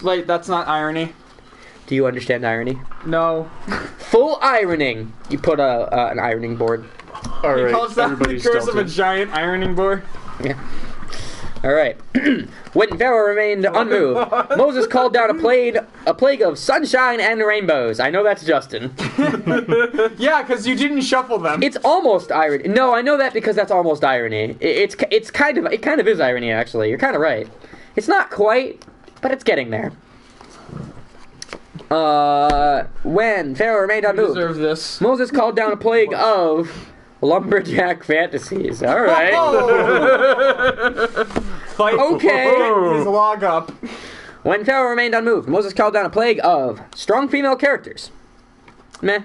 Wait, that's not irony. Do you understand irony? No. Full ironing. You put an ironing board. All He right, calls that the everybody's curse of a dealt giant ironing board. Yeah. All right. When Pharaoh remained unmoved, Moses called down a plague of sunshine and rainbows. I know that's Justin. Yeah, because you didn't shuffle them. It's almost irony. No, I know that because that's almost irony. It kind of is irony actually. You're kind of right. It's not quite, but it's getting there. When Pharaoh remained You unmoved, deserve this. Moses called down a plague of lumberjack fantasies. All right. Fight. Okay. His log up. When Pharaoh remained unmoved, Moses called down a plague of strong female characters. Meh.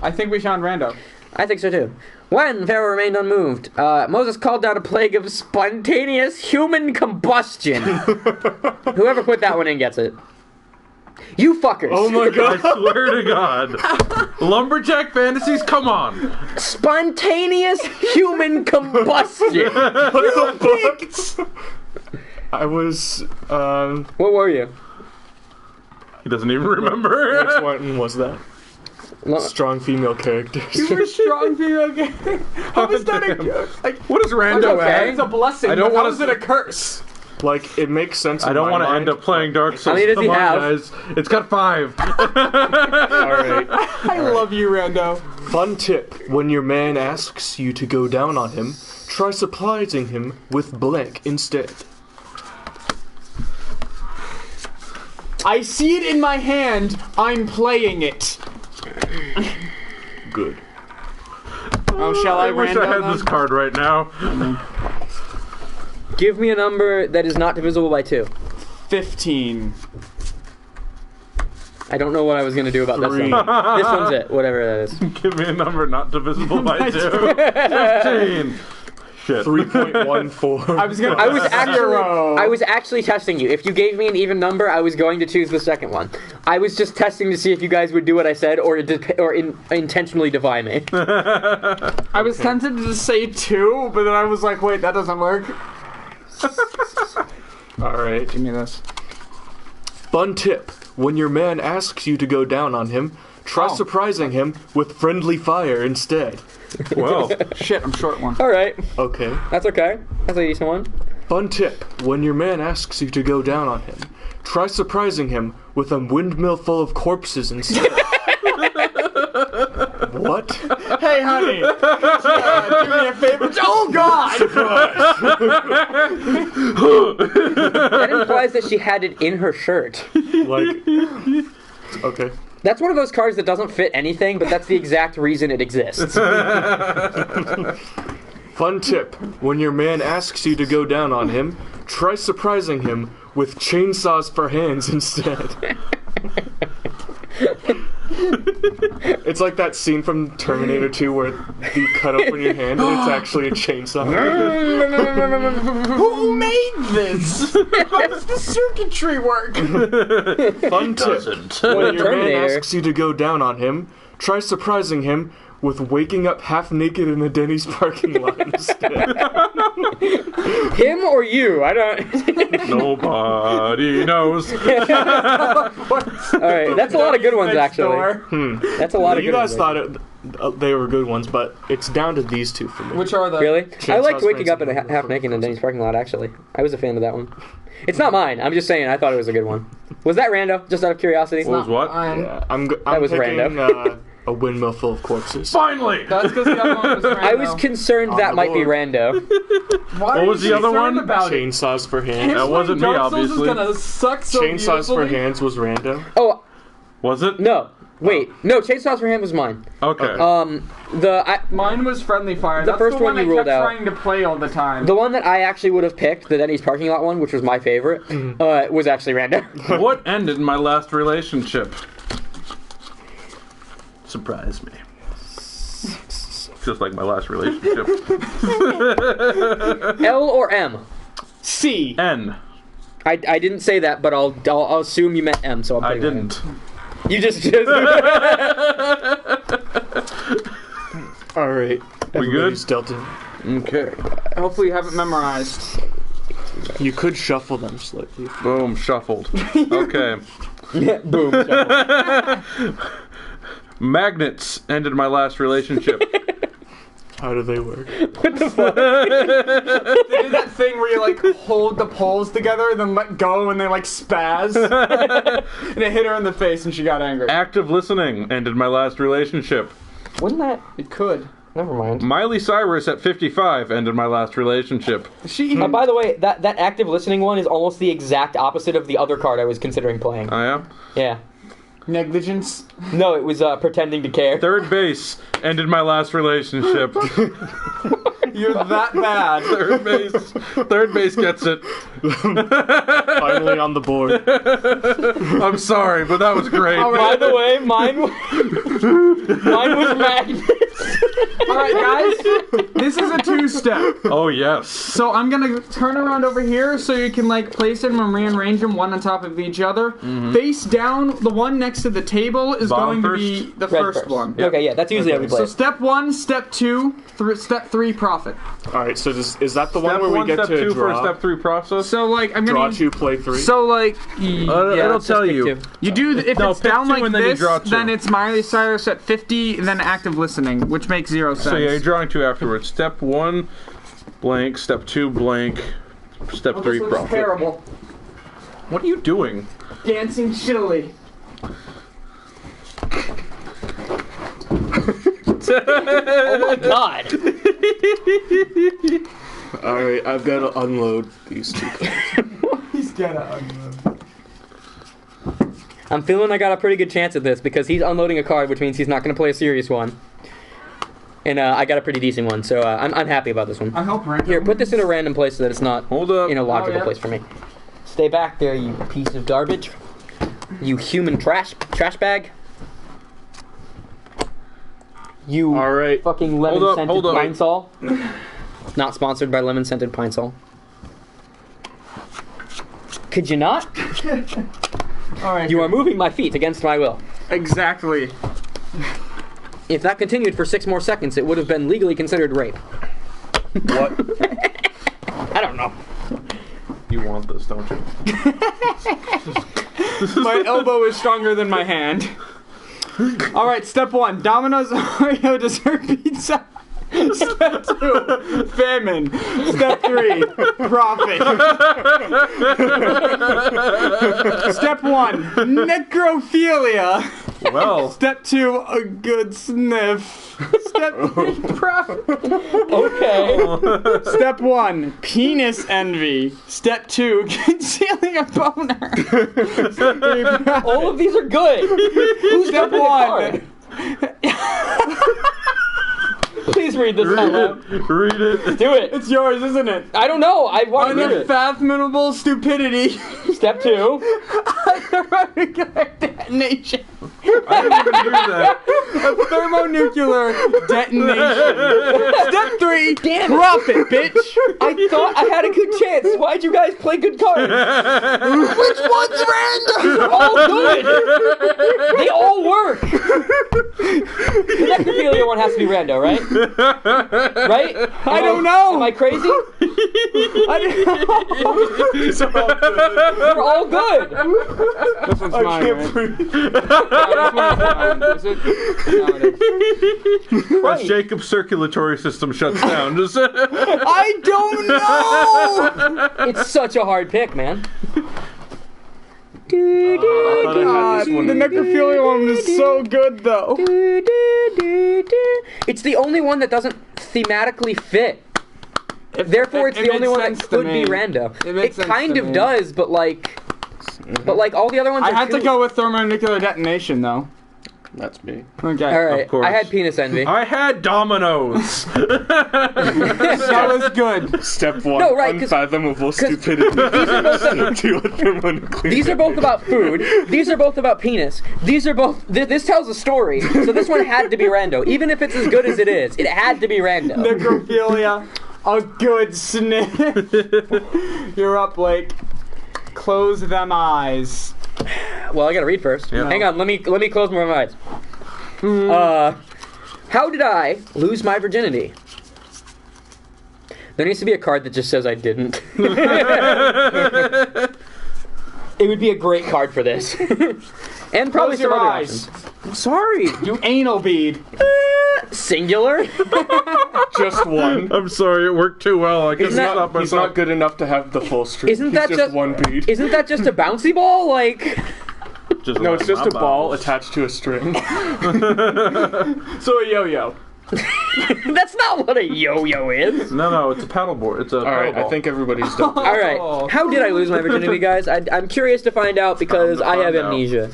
I think we found Rando. I think so too. When Pharaoh remained unmoved, Moses called down a plague of spontaneous human combustion. Whoever put that one in gets it. You fuckers. Oh my god. I swear to God. Lumberjack fantasies, come on. Spontaneous human combustion. What the fuck? I was, What were you? He doesn't even remember. which one was that? Strong female characters. You were strong female character. How is that a like? What is Rando okay. It's a blessing. I don't but how wanna is it a curse? Like, it makes sense. I don't want to end up playing Dark Souls. How many does Come he on, have? guys. It's got 5. Alright. I love you, Rando. Fun tip. When your man asks you to go down on him, try surprising him with blank instead. I see it in my hand. I'm playing it. Good. Oh, shall I wish I Rando had them? this card right now. Give me a number that is not divisible by 2. 15. I don't know what I was going to do about this 3. one. This one's it, whatever that is. Give me a number not divisible by 2. 15. Shit. 3.14. I was gonna. I was actually testing you. If you gave me an even number, I was going to choose the second one. I was just testing to see if you guys would do what I said or intentionally defy me. I was tempted to say 2, but then I was like, wait, that doesn't work. Alright. Give me this. Fun tip. When your man asks you to go down on him, try surprising him with friendly fire instead. Well, Shit, I'm short one. All right, Okay. that's okay. That's a decent one. Fun tip. When your man asks you to go down on him, try surprising him with a windmill full of corpses instead. What? Hey, honey. Do me a favor. Oh, God! That implies that she had it in her shirt. Like, okay. That's one of those cards that doesn't fit anything, but that's the exact reason it exists. Fun tip. When your man asks you to go down on him, try surprising him with chainsaws for hands instead. It's like that scene from Terminator 2 where you cut open your hand and it's actually a chainsaw. Who made this? How does the circuitry work? Fun tip. When your man asks you to go down on him, try surprising him with waking up half naked in a Denny's parking lot instead. Him or you? I don't. Nobody knows. Alright, that's a lot of good ones, actually. That's a lot of You good guys ones. thought they were good ones, but it's down to these two for me. Which are the... Really? I liked Chainsaw waking up in Springs half naked in Denny's parking lot, actually. I was a fan of that one. It's not mine. I'm just saying I thought it was a good one. Was that rando? Just out of curiosity? What was what? Yeah, I'm was picking rando. A windmill full of corpses. Finally! That's because the other one was random. I was concerned that might be rando. What was the other one? About it? Chainsaws for hands. That wasn't me, Dark Souls obviously. is gonna suck so Chainsaws for beautifully. hands was rando. Oh, Was it? no. Wait. No, Chainsaws for Him was mine. Okay. Mine was Friendly Fire. The first the one one you I ruled kept out. trying to play all the time. The one that I actually would have picked, the Denny's parking lot one, which was my favorite, was actually rando. What ended my last relationship? Surprise me. Just like my last relationship. L or M? C. N. I didn't say that, but I'll assume you meant M, so I'm I putting it in. didn't. You just Alright. We good? Dealt it. Okay. Hopefully you have it memorized. You could shuffle them slightly. Boom. Shuffled. Okay. Boom. Magnets ended my last relationship. How do they work? What the fuck? They did that thing where you like hold the poles together, then let go, and they like spaz. And it hit her in the face, and she got angry. Active listening ended my last relationship. Wouldn't that? It could. Never mind. Miley Cyrus at 55 ended my last relationship. She. By the way, that active listening one is almost the exact opposite of the other card I was considering playing. Oh yeah? Yeah. Negligence. No, it was pretending to care. Third base ended my last relationship. You're that bad. Third base gets it. Finally on the board. I'm sorry, but that was great. By the way, mine was Magnus. Alright, guys. This is a two-step. Oh yes. So I'm gonna turn around over here so you can like place them and rearrange them one on top of each other. Face down, the one next to the table is Bottom going to be the first one. Yep. Okay, yeah, that's usually how we play. So step 1, step 2, step 3, profit. Alright, so is that the Step one where we 1, get step to 2 for a draw? step 3 process. So like I'm Draw gonna 2, play 3? So like It'll tell you. you do if No, it's pick down 2 like and then you this, draw 2. then it's Miley Cyrus at 50, and then active listening, which makes 0 sense. So yeah, you're drawing 2 afterwards. Step 1, blank. Step 2, blank. Step 3, This looks profit. terrible. What are you doing? Dancing shittily. Oh my god! Alright, I've got to unload these two cards. He's gonna unload. I'm feeling I got a pretty good chance at this because he's unloading a card, which means he's not going to play a serious one. And I got a pretty decent one, so I'm happy about this one. I hope random. Here, put this in a random place so that it's not Hold up. in a logical yeah. place for me. Stay back there, you piece of garbage. You human trash bag. You Alright. fucking lemon-scented hold up. Pine Sol. Not sponsored by lemon-scented Pine Sol. Could you not? Alright. You are moving my feet against my will. Exactly. If that continued for 6 more seconds, it would have been legally considered rape. What? I don't know. You want this, don't you? My elbow is stronger than my hand. Alright, step 1. Domino's Oreo dessert pizza. Step 2. Famine. Step 3. Profit. Step 1. Necrophilia. Well. Step 2. A good sniff. Step 3. Profit. Okay. Step 1. Penis envy. Step 2. Concealing a boner. Step 3. Profit. All of these are good. Who's Step gonna pick a 1. card? Please read this out loud. Read it. Do it. It's yours, isn't it? I don't know. I want to read it. Unfathomable stupidity. Step 2. thermonuclear detonation. I didn't even hear that. A thermonuclear detonation. Step 3, drop it, bitch. I thought I had a good chance. Why'd you guys play good cards? Which one's random? They're all good. They all work. The necrophilia one has to be rando, right? Right? I don't know. Am I crazy? They're all good. This one's mine, right? Is it? No, it is. As Jacob's circulatory system shuts down. Just I don't know! It's such a hard pick, man. God, the necrophilia one is so good, though. It's the only one that doesn't thematically fit. Therefore, it's the only one that could be rando. It kind of does, but like all the other ones. I had to go with thermonuclear detonation, though. That's me. Okay. All right. Of course. I had penis envy. I had dominoes. That was good. Step 1, No, right, 'cause- unfathomable stupidity. Step 2, thermonuclear. These are both about food. These are both about penis. These are both. This tells a story. So this one had to be rando, even if it's as good as it is. It had to be rando. Necrophilia. A good sniff. You're up, Blake. Close them eyes. Well, I gotta read first. Yeah. Hang on. Let me close my eyes. How did I lose my virginity? There needs to be a card that just says I didn't. It would be a great card for this. And probably Close your some other eyes. options. I'm sorry. You anal bead. Singular? Just one. I'm sorry, it worked too well. I couldn't stop He's myself. not good enough to have the full string. Isn't He's that just one bead. Isn't that just a bouncy ball? Like, No, it's just a ball bowels. attached to a string. So a yo-yo. that's not what a yo-yo is. No, it's a paddleboard. It's a Alright, paddleball. I think everybody's done. All right. How did I lose my virginity, guys? I'm curious to find out because I have Find out. amnesia.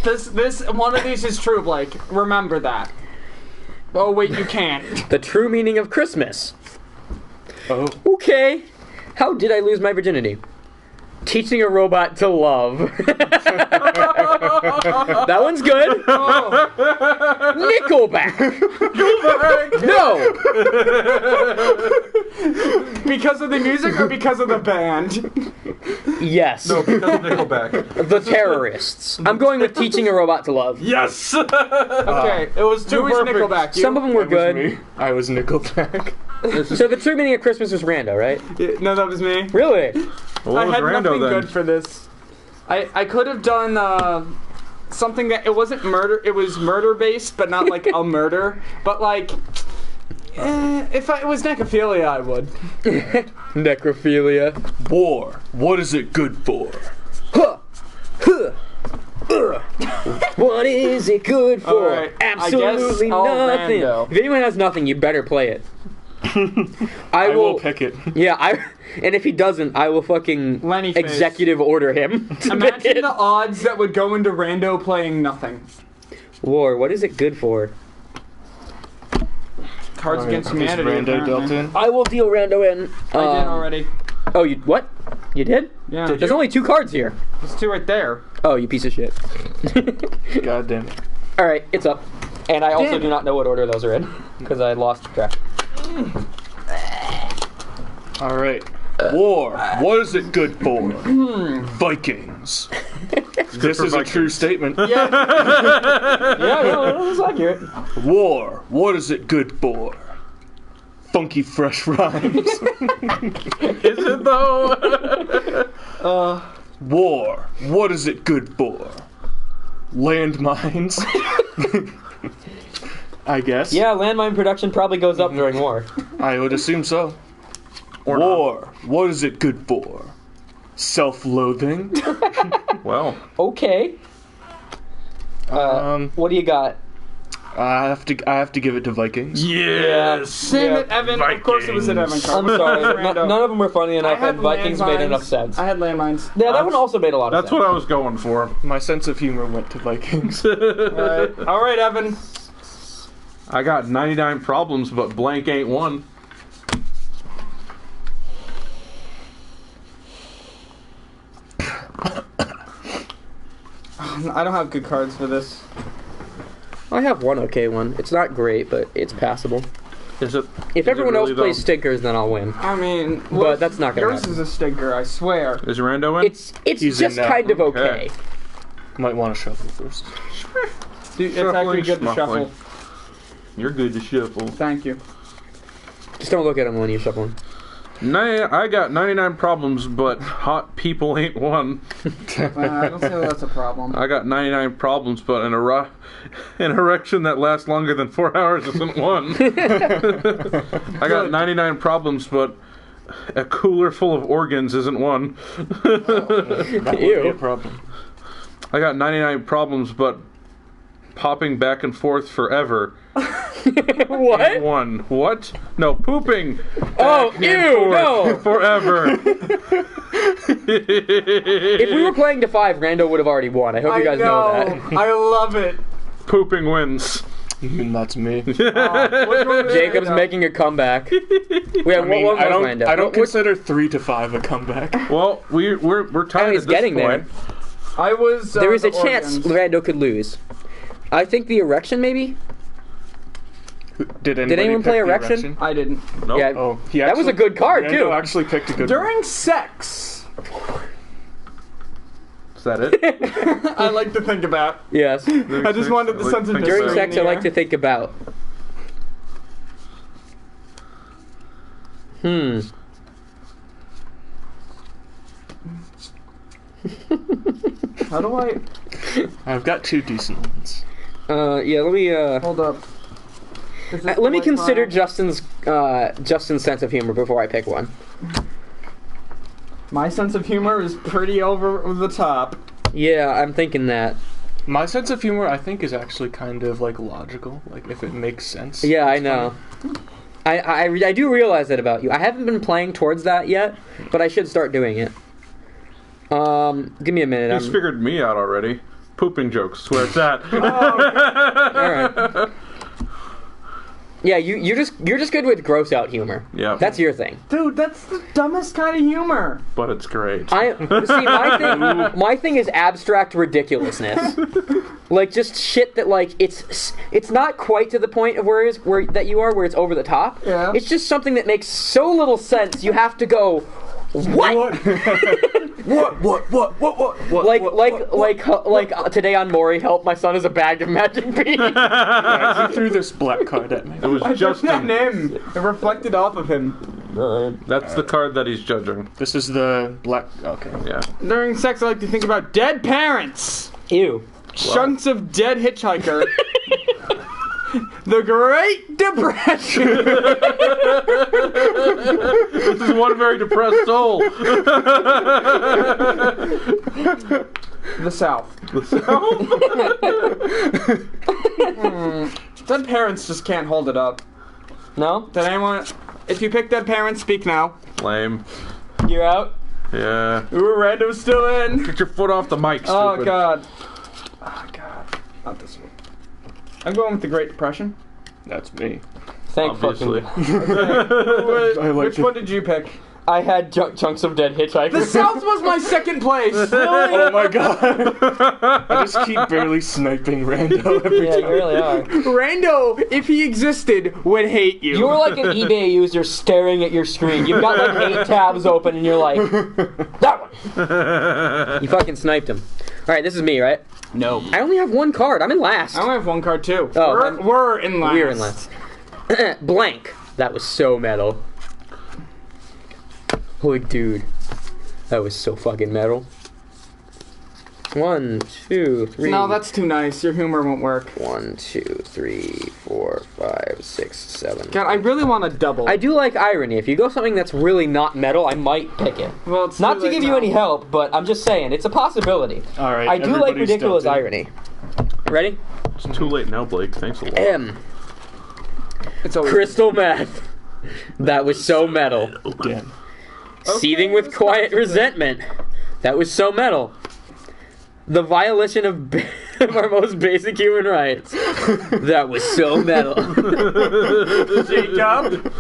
This one of these is true, Blake. Remember that. Oh wait, you can't. The true meaning of Christmas. Oh. Okay. How did I lose my virginity? Teaching a robot to love. That one's good. Nickelback. No. Because of the music or because of the band? Yes. No, because of Nickelback. The Terrorists. I'm going with teaching a robot to love. Yes! Okay, it was too perfect. Nickelback. You? Some of them were good. Me. I was Nickelback. So the true meaning of Christmas was rando, right? No, that was me. Really? What I was had rando nothing then? good for this. I could have done something that it wasn't murder. It was murder based, but not like a murder. But like, if it was necrophilia, I would. Necrophilia. War. What is it good for? Huh. Huh. What is it good for? Alright, Absolutely I guess all nothing. rando. If anyone has nothing, you better play it. I will pick it. Yeah, and if he doesn't, I will fucking Lenny face. executive order him. to pick Imagine it. the odds that would go into rando playing nothing. War. What is it good for? Cards Against Is Humanity. Rando apparently. dealt in? I will deal rando in. I did already. Oh, you what? You did? Yeah. There's only 2 cards here. There's 2 right there. Oh, you piece of shit. God damn it. All right, it's up. And I also Damn. do not know what order those are in because I lost track. Alright. War. What is it good for? Vikings. This is a true statement. Yeah, no, that's accurate. War. What is it good for? Funky fresh rhymes. Is it though? War. What is it good for? Landmines. I guess. Yeah, landmine production probably goes up during war. I would assume so. Or War. What is it good for? Self-loathing. Well, Okay. What do you got? I have to give it to Vikings. yes. Damn it, Evan. Of course it was an Evan card. I'm sorry. Rando. None of them were funny I enough, had and Vikings made landmines. enough sense. I had landmines. Yeah, that one also made a lot of That's sense. what I was going for. My sense of humor went to Vikings. All right, Evan. I got 99 problems, but blank ain't one. I don't have good cards for this. I have one okay one. It's not great, but it's passable. Is it? If everyone else plays stinkers, then I'll win. I mean, but that's not gonna happen. happen. Yours is a stinker, I swear. Is Rando in? It's just kind of okay. Might want to shuffle first. Dude, it's actually good to shuffle. You're good to shuffle. Thank you. Just don't look at them when you shuffle. I got 99 problems, but hot people ain't one. I don't say that's a problem. I got 99 problems, but an erection that lasts longer than 4 hours isn't one. I got 99 problems, but a cooler full of organs isn't one. That would be a problem. I got 99 problems, but popping back and forth forever. What? One. What? No, pooping. Oh, ew, no. Forever. If we were playing to 5, Rando would have already won. I hope you guys know that. I love it. Pooping wins. And that's me. Jacob's making a comeback. I don't consider 3 to 5 a comeback. Well, we're tied He's at this getting point. there. There is a chance Rando could lose. I think the erection, maybe? Did anyone play erection? I didn't. Nope. Yeah, that was a good card, too. Actually picked a good During sex. Is that it? I like to think about. Yes. I just wanted the sense of mystery. During sex, I like to think about. How do I... I've got 2 decent ones. Yeah, let me, Hold up. let me consider Justin's sense of humor before I pick one. My sense of humor is pretty over the top. Yeah, I'm thinking that. My sense of humor, I think, is actually kind of, like, logical. Like, if it makes sense. Yeah, I know. I do realize that about you. I haven't been playing towards that yet, but I should start doing it. Give me a minute. He's figured me out already. Pooping jokes. Where it's at. Alright. Yeah, you're just good with gross out humor. Yeah. That's your thing. Dude, that's the dumbest kind of humor. But it's great. My thing is abstract ridiculousness. Like just shit that like it's not quite to the point of where that you are where it's over the top. Yeah. It's just something that makes so little sense you have to go what? What? Like today on Maury, help, my son is a bag of magic beans. Yeah, he threw this black card at me. It was Justin. Him. It reflected off of him. That's the card that he's judging. This is the black... Okay. Yeah. During sex, I like to think about dead parents. Ew. Chunks of dead hitchhiker. The Great Depression. This is one very depressed soul. The South. The South? Dead parents just can't hold it up. No? Did anyone... If you pick dead parents, speak now. Lame. You're out? Yeah. Ooh, Random's still in. Get your foot off the mic, stupid. Oh, God. Oh, God. Not this one. I'm going with the Great Depression. That's me. Obviously. Which one did you pick? I had chunks of dead hitchhikers. The South was my second place. Really? Oh my god. I just keep barely sniping Rando every time. You really are. Rando, if he existed, would hate you. You're like an eBay user staring at your screen. You've got like 8 tabs open and you're like, that one. You fucking sniped him. Alright, this is me, right? No. I only have 1 card. I'm in last. I only have 1 card too. Oh, we're in last. We're in last. Blank. That was so metal. Holy dude. That was so fucking metal. 1, 2, 3. No, that's too nice. Your humor won't work. 1, 2, 3, 4, 5, 6, 7. God, I really want a double. I do like irony. If you go something that's really not metal, I might pick it. Well, it's not to give you any help, but I'm just saying, it's a possibility. Alright, I do like ridiculous irony. Ready? It's too late now, Blake. Thanks a lot. M. It's always Crystal meth. That was so metal. Damn. Seething with quiet resentment. That was so metal. The violation of our most basic human rights. That was so metal. Jacob.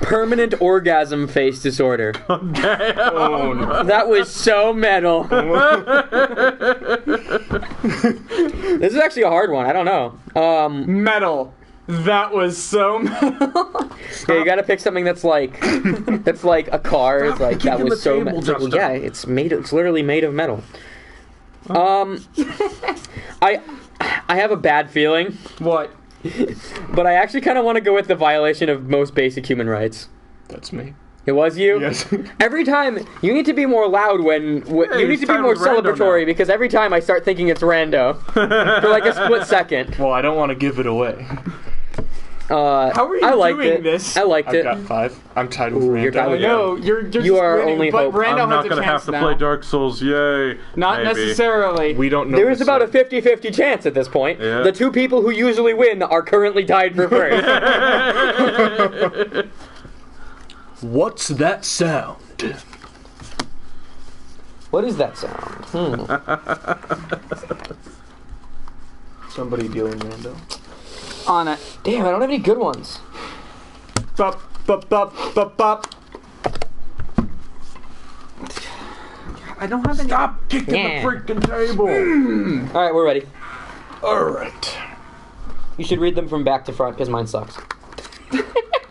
Permanent orgasm face disorder. Damn. Oh, no. That was so metal. This is actually a hard one. I don't know. Metal. That was so metal. Yeah, you gotta pick something that's like a car. It's like that kicking was the so table, metal. Justin. Yeah, it's literally made of metal. I have a bad feeling, What? but I actually kind of want to go with the violation of most basic human rights. That's me. It was you? Yes. Every time, you need to be more loud when you need it's to be time more with rando celebratory, now. because every time I start thinking it's rando for like a split second. Well, I don't want to give it away. How are you I liked doing it. this? I liked I've it. got 5. I'm tied with Ooh, you're tied Rando. with- No, you're You just are winning, only but hope. Brando I'm not has a gonna have chance to now. play Dark Souls. Yay. Not Maybe. necessarily. We don't know. There is this about a yet. 50-50 chance at this point. Yeah. The two people who usually win are currently tied for first. What's that sound? What is that sound? Somebody dealing Rando. On it. Damn, I don't have any good ones. Bop, bop, bop, bop, bop. I don't have any. Stop kicking Yeah. the freaking table. All right, we're ready. Alright. You should read them from back to front, because mine sucks.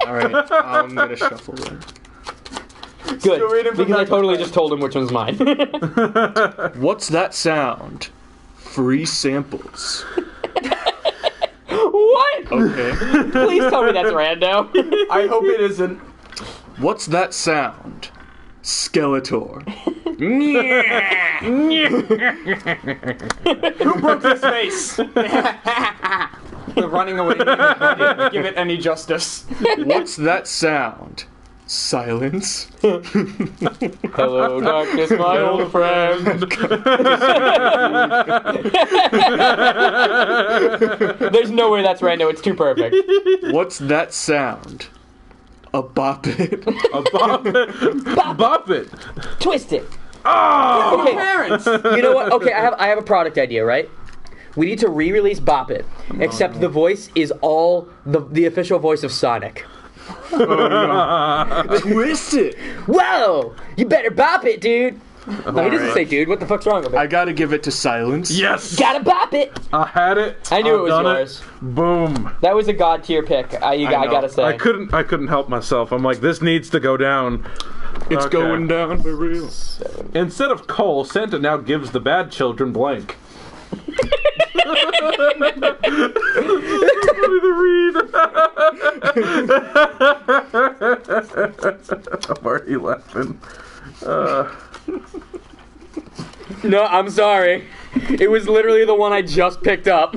Alright. I'm gonna shuffle then. Good, Still reading from because I back to totally front. just told him which one's mine. What's that sound? Free samples. What? Okay. Please tell me that's rando. I hope it isn't. What's that sound? Skeletor. Who broke this vase? The running away didn't give it any justice. What's that sound? Silence. Hello, darkness, my old friend. There's no way that's rando. It's too perfect. What's that sound? A bop it. A bop it. Bop it. Twist it. Oh! Okay. Parents. You know what? Okay, I have a product idea, right? We need to re-release Bop It, except the voice is all the official voice of Sonic. Twist it. Whoa! You better bop it, dude. No, he doesn't Alright. say dude. What the fuck's wrong with it? I gotta give it to Silence. Yes. Gotta bop it. I had it. I knew I've it was done yours. Boom. That was a god tier pick. I know. gotta say. I couldn't help myself. I'm like, this needs to go down. It's Okay. going down for real. Instead of coal, Santa now gives the bad children blank. I'm already laughing. No, I'm sorry. It was literally the one I just picked up.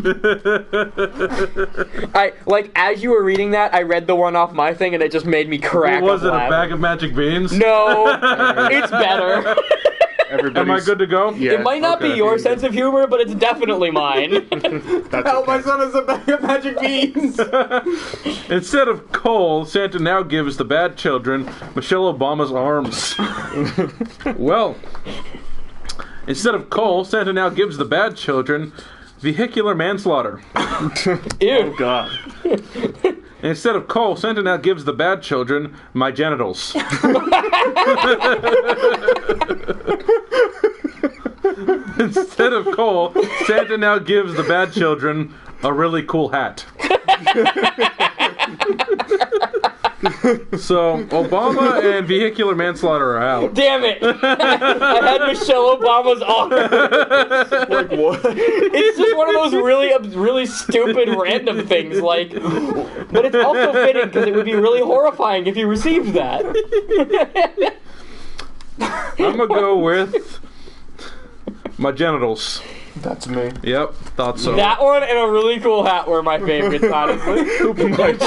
As you were reading that, I read the one off my thing, and it just made me crack Was up it a laughing. bag of magic beans? No, it's better. Am I good to go? Yeah. It might not be Okay. your sense of humor, but it's definitely mine. That's Help, my okay. son is a bag of magic beans. Instead of coal, Santa now gives the bad children Michelle Obama's arms. Well, instead of coal, Santa now gives the bad children vehicular manslaughter. Ew. Oh god. Instead of coal, Santa now gives the bad children my genitals. Instead of coal, Santa now gives the bad children a really cool hat. So, Obama and vehicular manslaughter are out. Damn it! I had Michelle Obama's arm. Like what? It's just one of those really stupid random things, but it's also fitting because it would be really horrifying if you received that. I'm gonna go with my genitals. That's me. Yep, thought so. That one and a really cool hat were my favorites, honestly.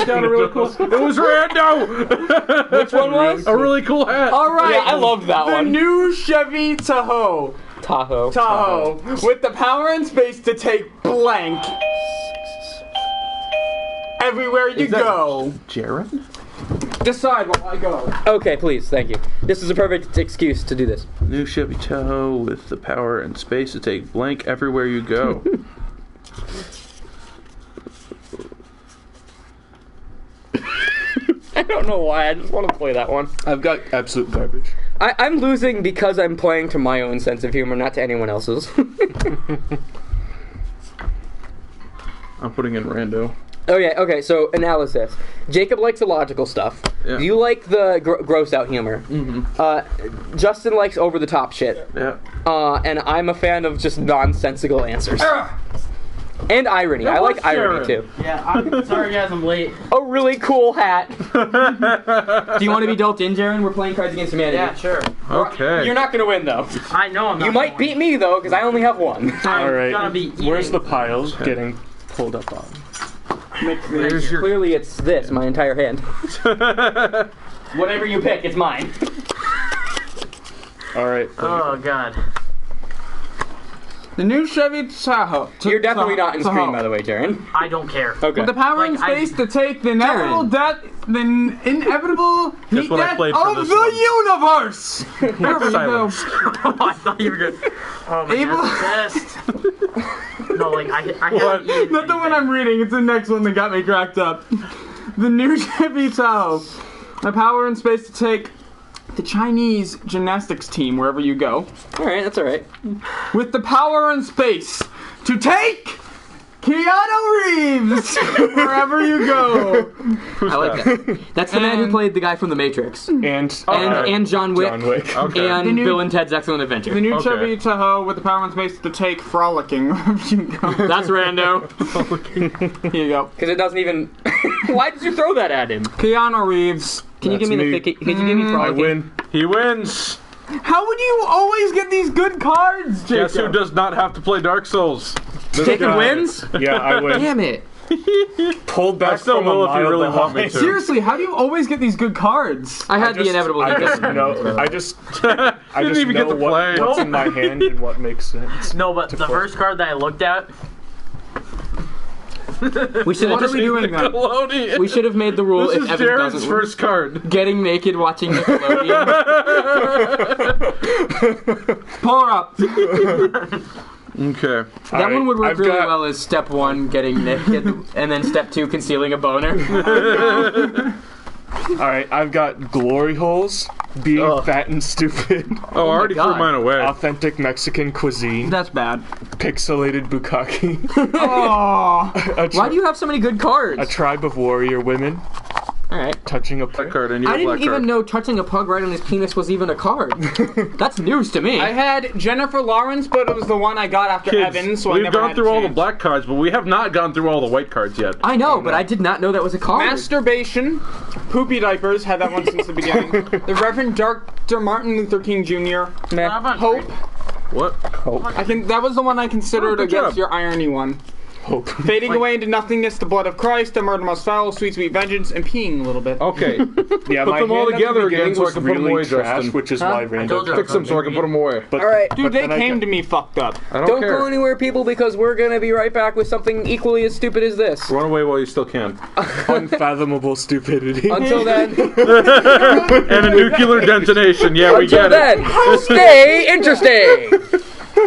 Down a really cool. It was rando. Which one was? A really cool hat. All right. Yeah, I loved that the one. new Chevy Tahoe. Tahoe. With the power and space to take blank everywhere you that- go. Jaren? Decide while I go. Okay, please, thank you. This is a perfect excuse to do this. New Chevy Tahoe with the power and space to take blank everywhere you go. I don't know why. I just want to play that one. I've got absolute garbage. I'm losing because I'm playing to my own sense of humor, not to anyone else's. I'm putting in rando. Oh yeah, okay, so analysis. Jacob likes the logical stuff. Yeah. You like the gross out humor. Justin likes over the top shit. Yeah. And I'm a fan of just nonsensical answers. And irony. I like irony too. Yeah, I'm sorry guys, I'm late. A really cool hat. Do you want to be dealt in, Jaren? We're playing Cards Against Humanity. Yeah, sure. Okay. You're not going to win, though. I know I'm not. You might beat me, though, because I only have one. All right. Gonna be Where's the piles getting pulled up on? Clearly, it's this, my entire hand. Whatever you pick, it's mine. All right. Oh god. The new Chevy Tahoe. You're definitely not in screen, by the way, Jaren. I don't care. Okay. With the power and space to take the inevitable heat what I death played for of this the one. universe. There we go. I thought you were good. Oh my god, best. No, like I haven't eaten Not the one I'm reading. It's the next one that got me cracked up. The new Chevy Tahoe. The power and space to take the Chinese gymnastics team wherever you go. Alright, that's alright. With the power and space to take Keanu Reeves wherever you go. I like that. That's the man who played the guy from The Matrix. And John Wick. John Wick. Okay. And Bill and Ted's Excellent Adventure. The new Okay. Chevy Tahoe with the power and space to take frolicking wherever you go. That's rando. Here you go. Because it doesn't even... Why did you throw that at him? Keanu Reeves. Can you give me That's the me. thick? Could you give me I frolicking? win. He wins. How would you always get these good cards, Jacob? Guess who does not have to play Dark Souls? This Jacob guy. wins? Yeah, I win. Damn it. Pulled back I still from will a if you mile really want me behind. to. Seriously, how do you always get these good cards? I had the inevitable. I just hiccup. know. I just even get know to play. what's in my hand and what makes sense. No, but the play. first card that I looked at. We should have What are we doing then? Nickelodeon. We should have made the rule This if is Evan Jared's doesn't first card. getting naked watching Nickelodeon. Pull her up. Okay. That one would work I've really got- well as step 1, getting naked, and then step 2, concealing a boner. Alright, I've got glory holes, being fat and stupid, Oh, I already threw God. mine away. authentic Mexican cuisine, That's bad. pixelated bukkake, Oh. Why do you have so many good cards? a tribe of warrior women, Alright. touching a Black pig. card and you I a black didn't even card. know touching a pug right on his penis was even a card. That's news to me. I had Jennifer Lawrence, but it was the one I got after Kids, Evan, so I we've never gone had through a all the chance. black cards, but we have not gone through all the white cards yet. I know, but I did not know that was a card. Masturbation, poopy diapers, had that one since the beginning. The Reverend Dr. Martin Luther King Jr. Hope. What? I think that was the one I considered good against job. your irony one. Hope. Fading away into nothingness, the blood of Christ, the murder most foul, sweet, sweet vengeance, and peeing a little bit. Okay. Yeah, Put my them all hand at the together again beginning so I was can put them really away, trash, Justin. which is why random. told you. Fix them so I can put them away. But, Alright. Dude, they then I came can- to me fucked up. I don't Don't care. go anywhere, people, because we're gonna be right back with something equally as stupid as this. Run away while you still can. Unfathomable stupidity. Until then, And a nuclear detonation. Yeah, we until get it. then, stay interesting.